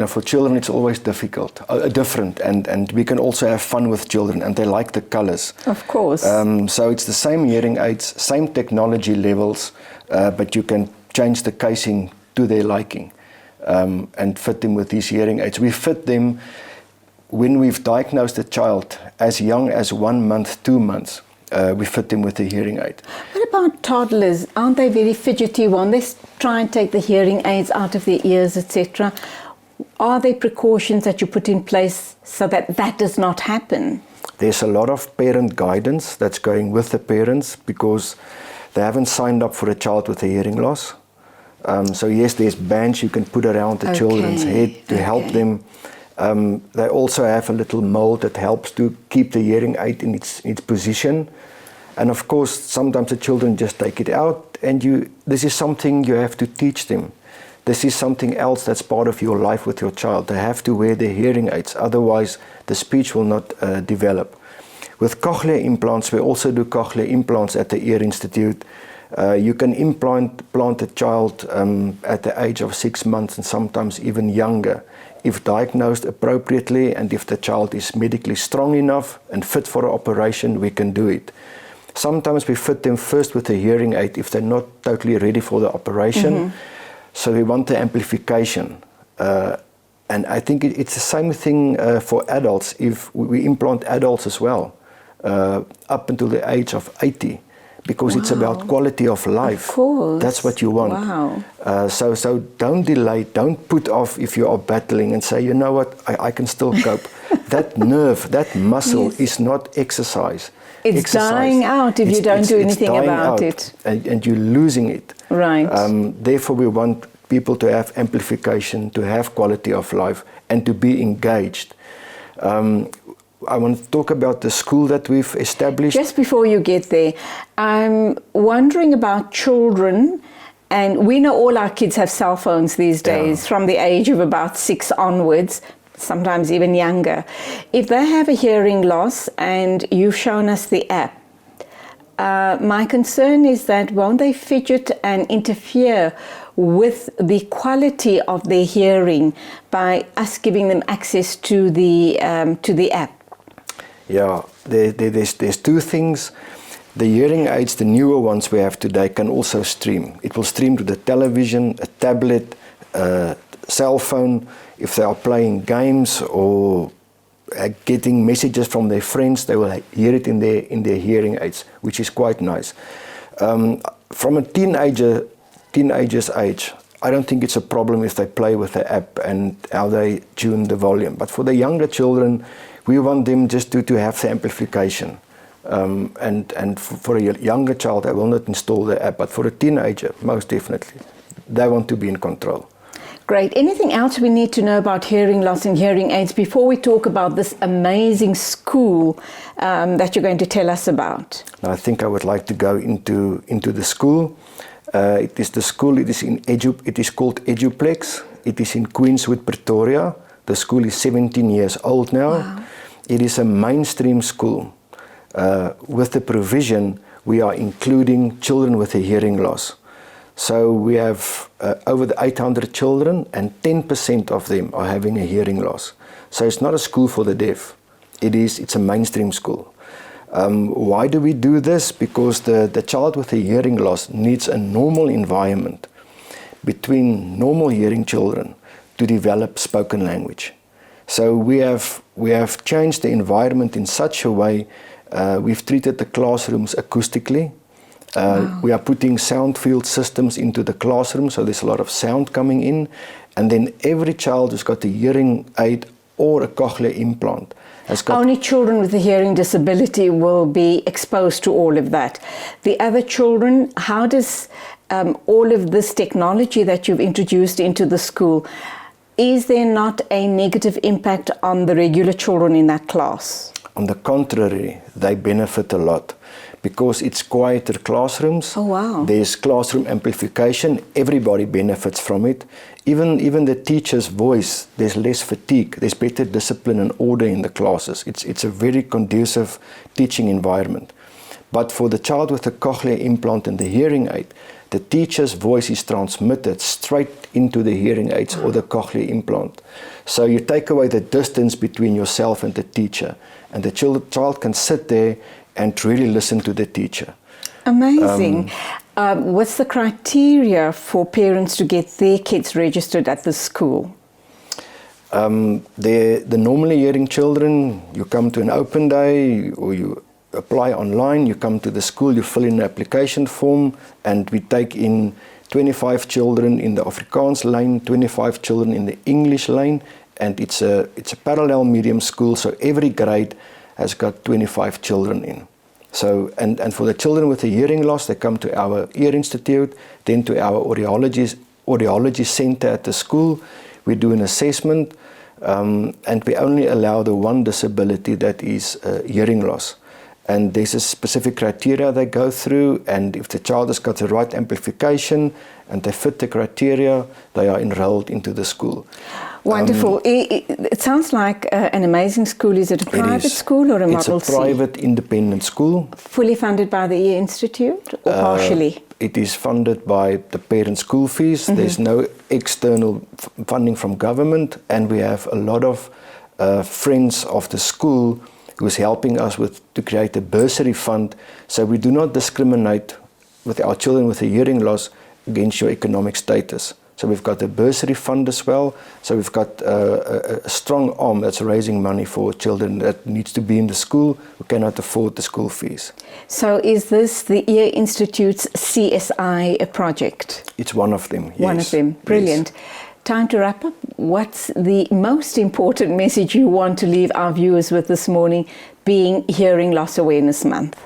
for children it's always difficult, different, and we can also have fun with children, and they like the colors. Of course. So it's the same hearing aids, same technology levels, but you can change the casing to their liking. And fit them with these hearing aids. We fit them when we've diagnosed a child as young as 1 month, 2 months. We fit them with a hearing aid. What about toddlers? Aren't they very fidgety when they try and take the hearing aids out of their ears, etc.? Are there precautions that you put in place so that that does not happen? There's a lot of parent guidance that's going with the parents because they haven't signed up for a child with a hearing loss. So yes, there's bands you can put around the children's head to help them. They also have a little mold that helps to keep the hearing aid in its position. And of course, sometimes the children just take it out, and this is something you have to teach them. This is something else that's part of your life with your child. They have to wear their hearing aids, otherwise the speech will not develop. With cochlear implants, we also do cochlear implants at the Ear Institute. You can plant a child at the age of 6 months and sometimes even younger. If diagnosed appropriately and if the child is medically strong enough and fit for an operation, we can do it. Sometimes we fit them first with a hearing aid if they're not totally ready for the operation. So we want the amplification. And I think it's the same thing for adults. If we implant adults as well, up until the age of 80, because it's about quality of life. Of course. That's what you want. Wow. So don't delay, don't put off if you are battling and say, you know what, I can still cope. That nerve, that muscle is not exercise. It's dying out if you don't do anything about it. And you're losing it. Right. Therefore, we want people to have amplification, to have quality of life, and to be engaged. I want to talk about the school that we've established. Just before you get there, I'm wondering about children, and we know all our kids have cell phones these days from the age of about 6 onwards, sometimes even younger. If they have a hearing loss, and you've shown us the app, my concern is that won't they fidget and interfere with the quality of their hearing by us giving them access to the app? Yeah, there's two things. The hearing aids, the newer ones we have today, can also stream. It will stream to the television, a tablet, a cell phone. If they are playing games or getting messages from their friends, they will hear it in their hearing aids, which is quite nice. From a teenager's age, I don't think it's a problem if they play with the app and how they tune the volume. But for the younger children, we want them just to have the amplification. And for a younger child, I will not install the app. But for a teenager, most definitely, they want to be in control. Great. Anything else we need to know about hearing loss and hearing aids before we talk about this amazing school that you're going to tell us about? I think I would like to go into the school. It is called Eduplex. It is in Queenswood, Pretoria. The school is 17 years old now. Wow. It is a mainstream school. With the provision, we are including children with a hearing loss. So we have over the 800 children, and 10% of them are having a hearing loss. So it's not a school for the deaf. It's a mainstream school. Why do we do this? Because the child with a hearing loss needs a normal environment between normal hearing children to develop spoken language. So we have changed the environment in such a way. We've treated the classrooms acoustically. We are putting sound field systems into the classroom, so there's a lot of sound coming in. And then every child who's got a hearing aid or a cochlear implant has got... Only children with a hearing disability will be exposed to all of that. The other children, how does all of this technology that you've introduced into the school, is there not a negative impact on the regular children in that class? On the contrary, they benefit a lot because it's quieter classrooms. Oh, wow. There's classroom amplification. Everybody benefits from it. Even the teacher's voice, there's less fatigue. There's better discipline and order in the classes. It's a very conducive teaching environment. But for the child with a cochlear implant and the hearing aid, the teacher's voice is transmitted straight into the hearing aids or the cochlear implant. So you take away the distance between yourself and the teacher, and the child can sit there and really listen to the teacher. Amazing. What's the criteria for parents to get their kids registered at the school? The normally hearing children, you come to an open day or you apply online. You come to the school, you fill in an application form, and we take in 25 children in the Afrikaans lane, 25 children in the English lane, and it's a parallel medium school, so every grade has got 25 children in. So, and for the children with a hearing loss, they come to our Ear Institute, then to our audiology center at the school. We do an assessment, and we only allow the one disability, that is hearing loss. And there's a specific criteria they go through, and if the child has got the right amplification and they fit the criteria, they are enrolled into the school. Wonderful. It sounds like an amazing school. Is it a private school or a Model C? It's a private independent school. Fully funded by the Ear Institute or partially? It is funded by the parent school fees. There's no external funding from government, and we have a lot of friends of the school who's helping us to create a bursary fund, so we do not discriminate with our children with a hearing loss against your economic status. So we've got a bursary fund as well. So we've got a strong arm that's raising money for children that needs to be in the school who cannot afford the school fees. So is this the Ear Institute's CSI project? It's one of them, yes. One of them, brilliant. Yes. Time to wrap up. What's the most important message you want to leave our viewers with this morning, being Hearing Loss Awareness Month?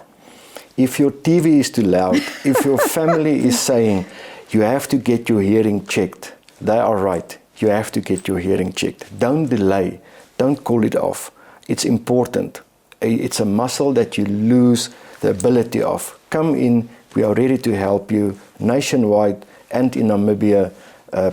If your TV is too loud, if your family is saying, you have to get your hearing checked, they are right. You have to get your hearing checked. Don't delay. Don't call it off. It's important. It's a muscle that you lose the ability of. Come in. We are ready to help you nationwide and in Namibia.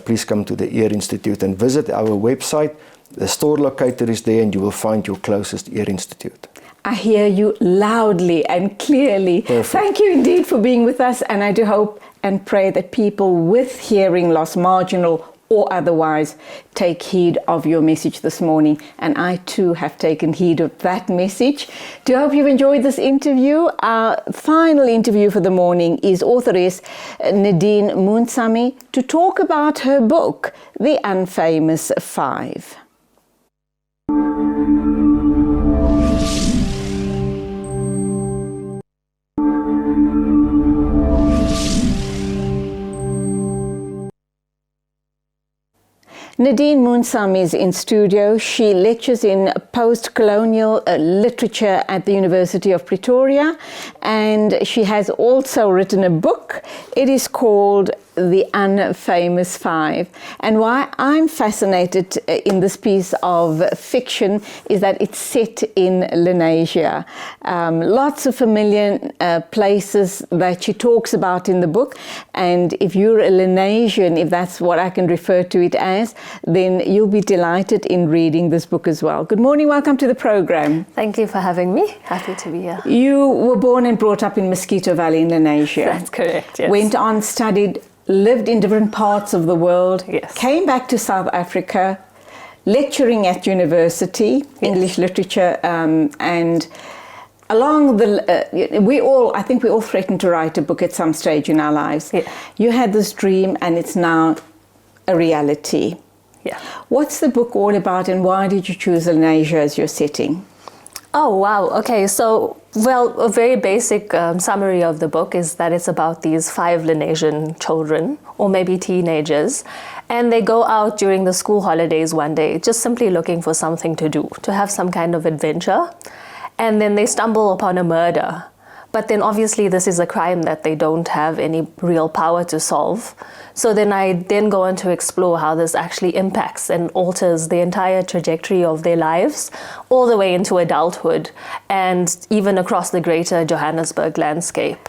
Please come to the Ear Institute and visit our website. The store locator is there, and you will find your closest Ear Institute. I hear you loudly and clearly. Perfect. Thank you indeed for being with us, and I do hope and pray that people with hearing loss, marginal or otherwise, take heed of your message this morning. And I too have taken heed of that message. Do hope you've enjoyed this interview. Our final interview for the morning is authoress Nadine Moonsamy to talk about her book, The Unfamous Five. Nadine Moonsamy is in studio. She lectures in post-colonial literature at the University of Pretoria, and she has also written a book. It is called The Unfamous Five. And why I'm fascinated in this piece of fiction is that it's set in Lenasia. Lots of familiar places that she talks about in the book. And if you're a Lenasian, if that's what I can refer to it as, then you'll be delighted in reading this book as well. Good morning, welcome to the program. Thank you for having me. Happy to be here. You were born and brought up in Mosquito Valley in Lenasia. That's correct, yes. Went on, studied, lived in different parts of the world, yes. Came back to South Africa, lecturing at university, yes. English literature, and along the, I think we all threatened to write a book at some stage in our lives. Yeah. You had this dream and it's now a reality. Yeah. What's the book all about, and why did you choose Lenasia as your setting? Oh, wow. Okay, so, well, a very basic summary of the book is that it's about these 5 Lenasian children, or maybe teenagers, and they go out during the school holidays one day, just simply looking for something to do, to have some kind of adventure, and then they stumble upon a murder. But then obviously this is a crime that they don't have any real power to solve. So then I go on to explore how this actually impacts and alters the entire trajectory of their lives, all the way into adulthood and even across the greater Johannesburg landscape.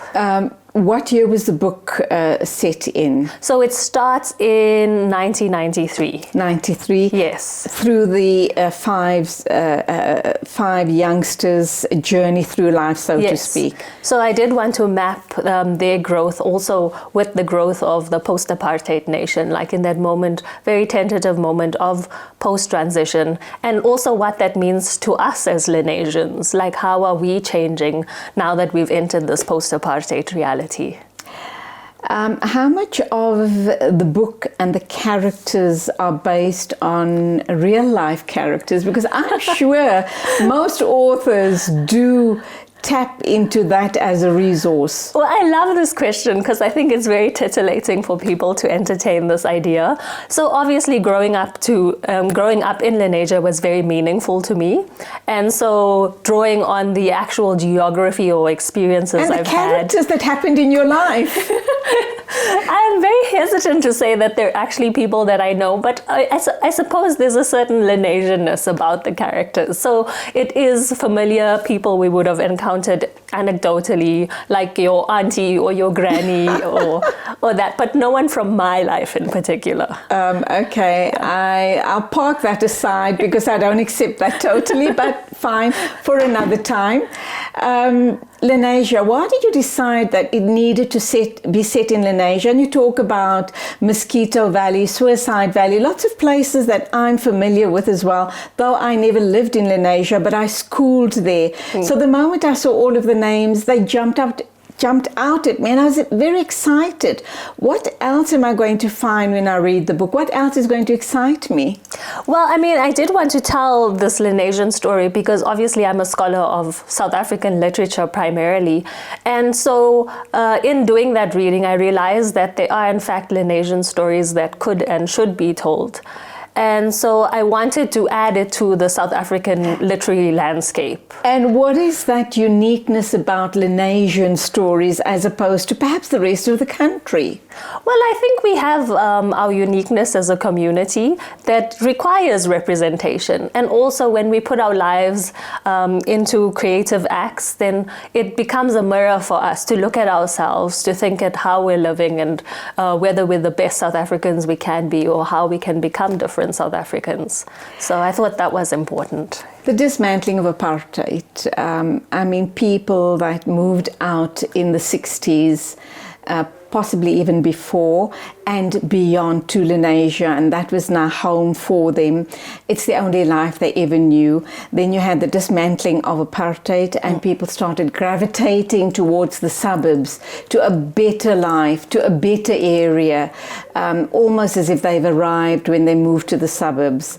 What year was the book set in? So it starts in 1993. 93? Yes. Through the 5 youngsters' journey through life, so to speak. So I did want to map their growth also with the growth of the post-apartheid nation, like in that moment, very tentative moment of post-transition, and also what that means to us as Lenasians, like how are we changing now that we've entered this post-apartheid reality. How much of the book and the characters are based on real life characters? Because I'm sure most authors do tap into that as a resource? Well, I love this question because I think it's very titillating for people to entertain this idea. So obviously growing up in Lenasia was very meaningful to me. And so drawing on the actual geography or experiences and I've the had. characters that happened in your life. I'm very hesitant to say that they're actually people that I know, but I suppose there's a certain Lenasianness about the characters. So it is familiar people we would have encountered anecdotally, like your auntie or your granny or that, but no one from my life in particular. Okay, I'll park that aside because I don't accept that totally, but fine, for another time. Lenasia, why did you decide that it needed to be set in Lenasia? And you talk about Mosquito Valley, Suicide Valley, lots of places that I'm familiar with as well, though I never lived in Lenasia, but I schooled there. So the moment I saw all of the names, they jumped out at me, and I was very excited. What else am I going to find when I read the book? What else is going to excite me? Well, I mean, I did want to tell this Lenasian story because obviously I'm a scholar of South African literature primarily. And so in doing that reading, I realized that there are in fact Lenasian stories that could and should be told. And so I wanted to add it to the South African literary landscape. And what is that uniqueness about Lenasian stories as opposed to perhaps the rest of the country? Well, I think we have our uniqueness as a community that requires representation. And also when we put our lives into creative acts, then it becomes a mirror for us to look at ourselves, to think at how we're living and whether we're the best South Africans we can be or how we can become different South Africans. So I thought that was important. The dismantling of apartheid. I mean, people that moved out in the 60s, possibly even before and beyond to Lenasia, and that was now home for them. It's the only life they ever knew. Then you had the dismantling of apartheid and people started gravitating towards the suburbs, to a better life, to a better area, almost as if they've arrived when they moved to the suburbs.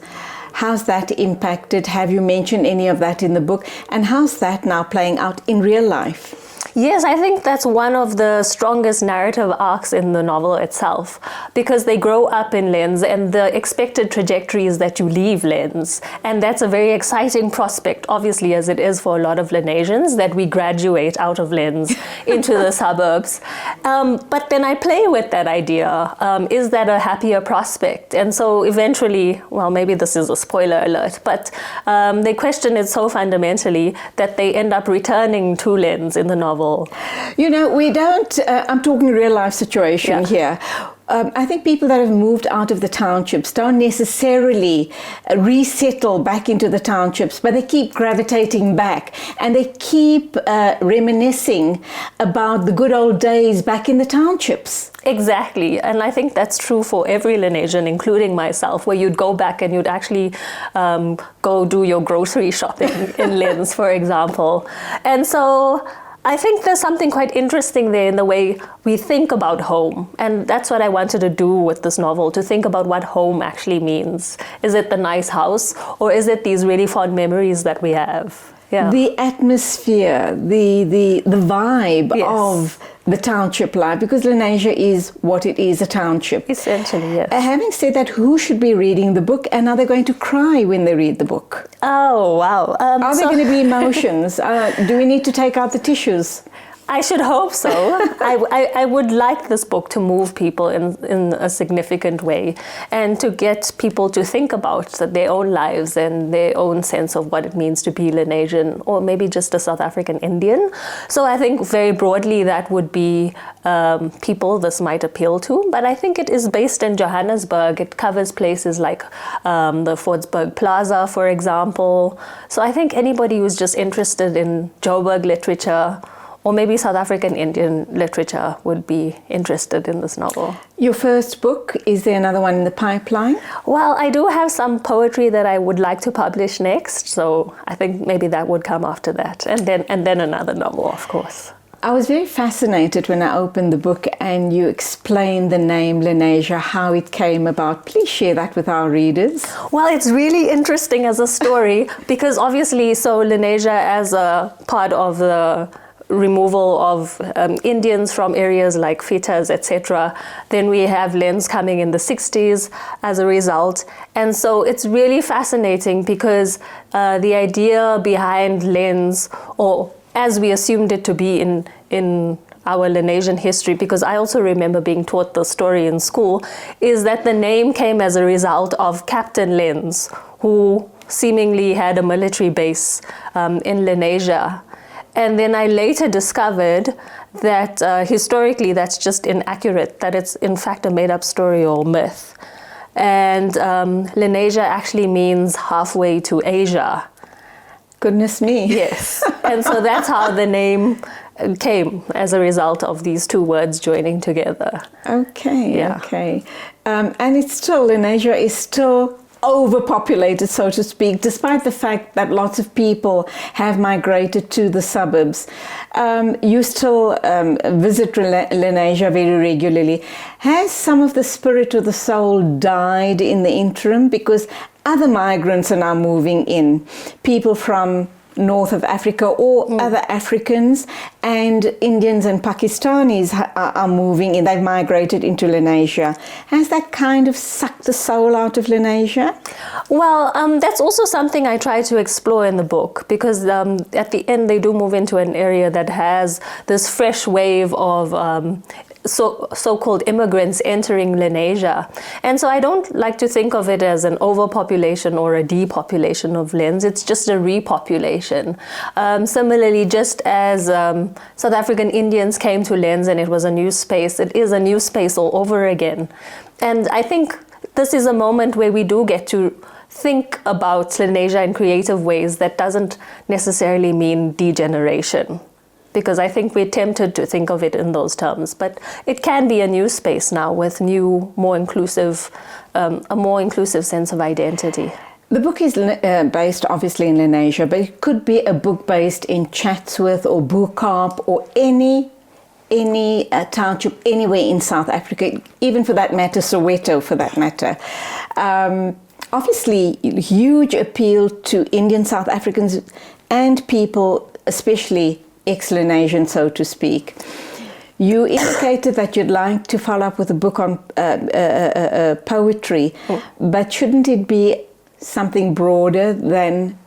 How's that impacted? Have you mentioned any of that in the book? And how's that now playing out in real life? Yes, I think that's one of the strongest narrative arcs in the novel itself, because they grow up in Lens and the expected trajectory is that you leave Lens. And that's a very exciting prospect, obviously, as it is for a lot of Lenasians, that we graduate out of Lens into the suburbs. But then I play with that idea. Is that a happier prospect? And so eventually, well, maybe this is a spoiler alert, but they question it so fundamentally that they end up returning to Lens in the novel. You know, we don't, I'm talking real life situation here. I think people that have moved out of the townships don't necessarily resettle back into the townships, but they keep gravitating back and they keep reminiscing about the good old days back in the townships. Exactly. And I think that's true for every Lenasian, including myself, where you'd go back and you'd actually go do your grocery shopping in Lens, for example. And so I think there's something quite interesting there in the way we think about home. And that's what I wanted to do with this novel, to think about what home actually means. Is it the nice house, or is it these really fond memories that we have? Yeah. The atmosphere, the vibe of the township life, because Lenasia is what it is, a township. Essentially, yes. Having said that, who should be reading the book, and are they going to cry when they read the book? Oh, wow. Are there going to be emotions? Do we need to take out the tissues? I should hope so. I would like this book to move people in a significant way and to get people to think about their own lives and their own sense of what it means to be Lenasian, or maybe just a South African Indian. So I think very broadly that would be people this might appeal to. But I think it is based in Johannesburg. It covers places like the Fordsburg Plaza, for example. So I think anybody who's just interested in Joburg literature, or maybe South African Indian literature, would be interested in this novel. Your first book, is there another one in the pipeline? Well, I do have some poetry that I would like to publish next, so I think maybe that would come after that, and then another novel, of course. I was very fascinated when I opened the book and you explained the name Lenasia, how it came about. Please share that with our readers. Well, it's really interesting as a story because obviously, so Lenasia as a part of the removal of Indians from areas like Fitas, etc. Then we have Lens coming in the 60s as a result. And so it's really fascinating because the idea behind Lens, or as we assumed it to be in our Lenasian history, because I also remember being taught the story in school, is that the name came as a result of Captain Lens, who seemingly had a military base in Lenasia. And then I later discovered that historically that's just inaccurate, that it's in fact a made-up story or myth. And Lenasia actually means halfway to Asia. Goodness me. Yes. And so that's how the name came, as a result of these two words joining together. Okay, Yeah. okay. And it's still, Lenasia is still overpopulated, so to speak, despite the fact that lots of people have migrated to the suburbs. You still visit Lenasia very regularly. Has some of the spirit or the soul died in the interim? Because other migrants are now moving in, people from north of Africa or other Africans, and Indians and Pakistanis are moving in. They've migrated into Lenasia. Has that kind of sucked the soul out of Lenasia? Well, that's also something I try to explore in the book, because at the end they do move into an area that has this fresh wave of so-called immigrants entering Lenasia. And so I don't like to think of it as an overpopulation or a depopulation of Lens. It's just a repopulation. Similarly, just as South African Indians came to Lens and it was a new space, it is a new space all over again. And I think this is a moment where we do get to think about Lenasia in creative ways that doesn't necessarily mean degeneration, because I think we're tempted to think of it in those terms. But it can be a new space now with new, more inclusive, a more inclusive sense of identity. The book is based obviously in Lenasia, but it could be a book based in Chatsworth or Bukop or any township anywhere in South Africa, even for that matter, Soweto for that matter. Obviously, huge appeal to Indian South Africans and people, especially ex-Lenasian, so to speak. You indicated that you'd like to follow up with a book on poetry, but shouldn't it be something broader than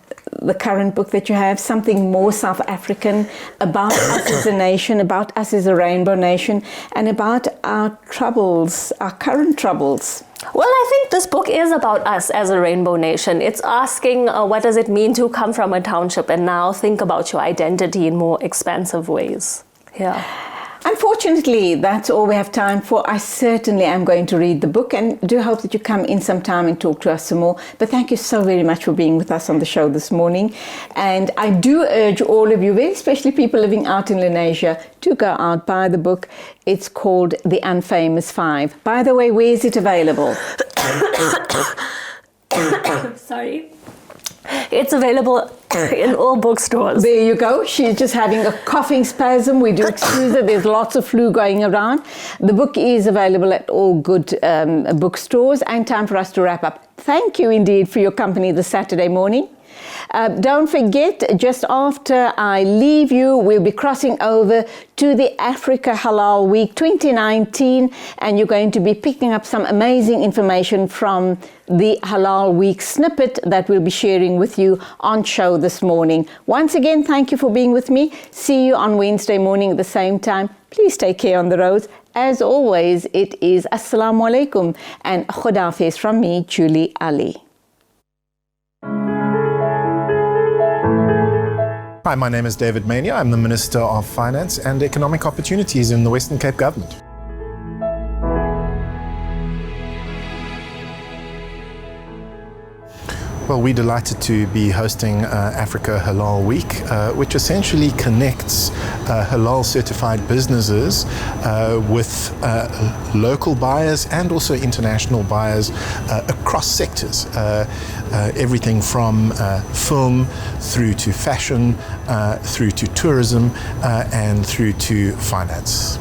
the current book that you have, something more South African, about us as a nation, about us as a rainbow nation, and about our troubles, our current troubles? Well, I think this book is about us as a rainbow nation. It's asking what does it mean to come from a township and now think about your identity in more expansive ways. Yeah. Unfortunately, that's all we have time for. I certainly am going to read the book and do hope that you come in sometime and talk to us some more. But thank you so very much for being with us on the show this morning. And I do urge all of you, very especially people living out in Lenasia, to go out, buy the book. It's called The Unfamous Five. By the way, where is it available? Sorry. It's available in all bookstores. There you go. She's just having a coughing spasm. We do excuse her. There's lots of flu going around. The book is available at all good bookstores. And time for us to wrap up. Thank you indeed for your company this Saturday morning. Don't forget, just after I leave you, we'll be crossing over to the Africa Halal Week 2019, and you're going to be picking up some amazing information from the Halal Week snippet that we'll be sharing with you on show this morning. Once again, thank you for being with me. See you on Wednesday morning at the same time. Please take care on the roads. As always, it is Assalamu Alaikum and Khudafiz from me, Julie Alli. Hi, my name is David Mania. I'm the Minister of Finance and Economic Opportunities in the Western Cape Government. Well, we're delighted to be hosting Africa Halal Week, which essentially connects halal certified businesses with local buyers and also international buyers across sectors. Everything from film through to fashion, through to tourism, and through to finance.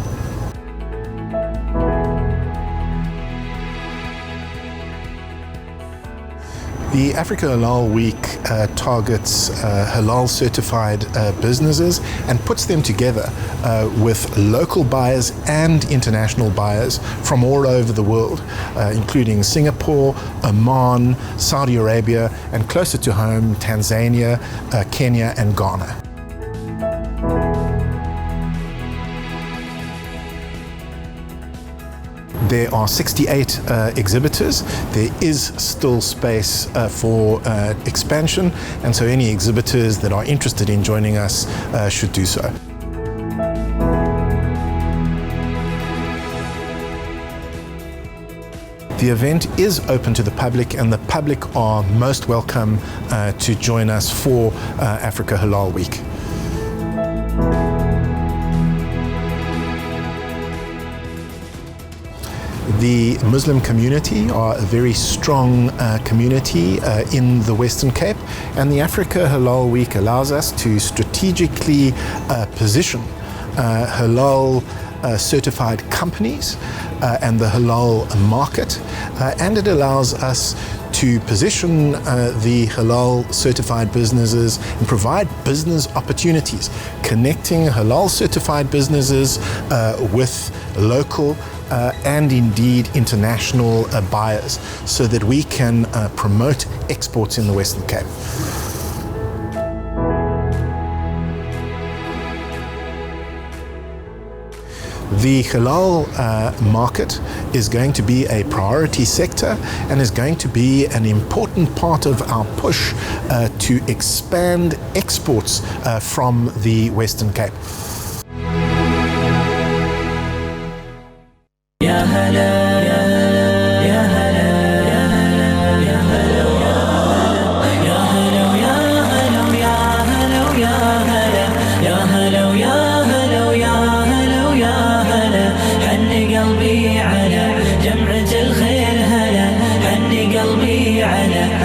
The Africa Halal Week targets halal certified businesses and puts them together with local buyers and international buyers from all over the world, including Singapore, Oman, Saudi Arabia, and closer to home, Tanzania, Kenya, and Ghana. There are 68 exhibitors. There is still space for expansion, and so any exhibitors that are interested in joining us should do so. The event is open to the public, and the public are most welcome to join us for Africa Halal Week. The Muslim community are a very strong community in the Western Cape, and the Africa Halal Week allows us to strategically position halal certified companies and the halal market, and it allows us to position the halal certified businesses and provide business opportunities, connecting halal certified businesses with local and indeed international buyers, so that we can promote exports in the Western Cape. The halal market is going to be a priority sector and is going to be an important part of our push to expand exports from the Western Cape. قلبي على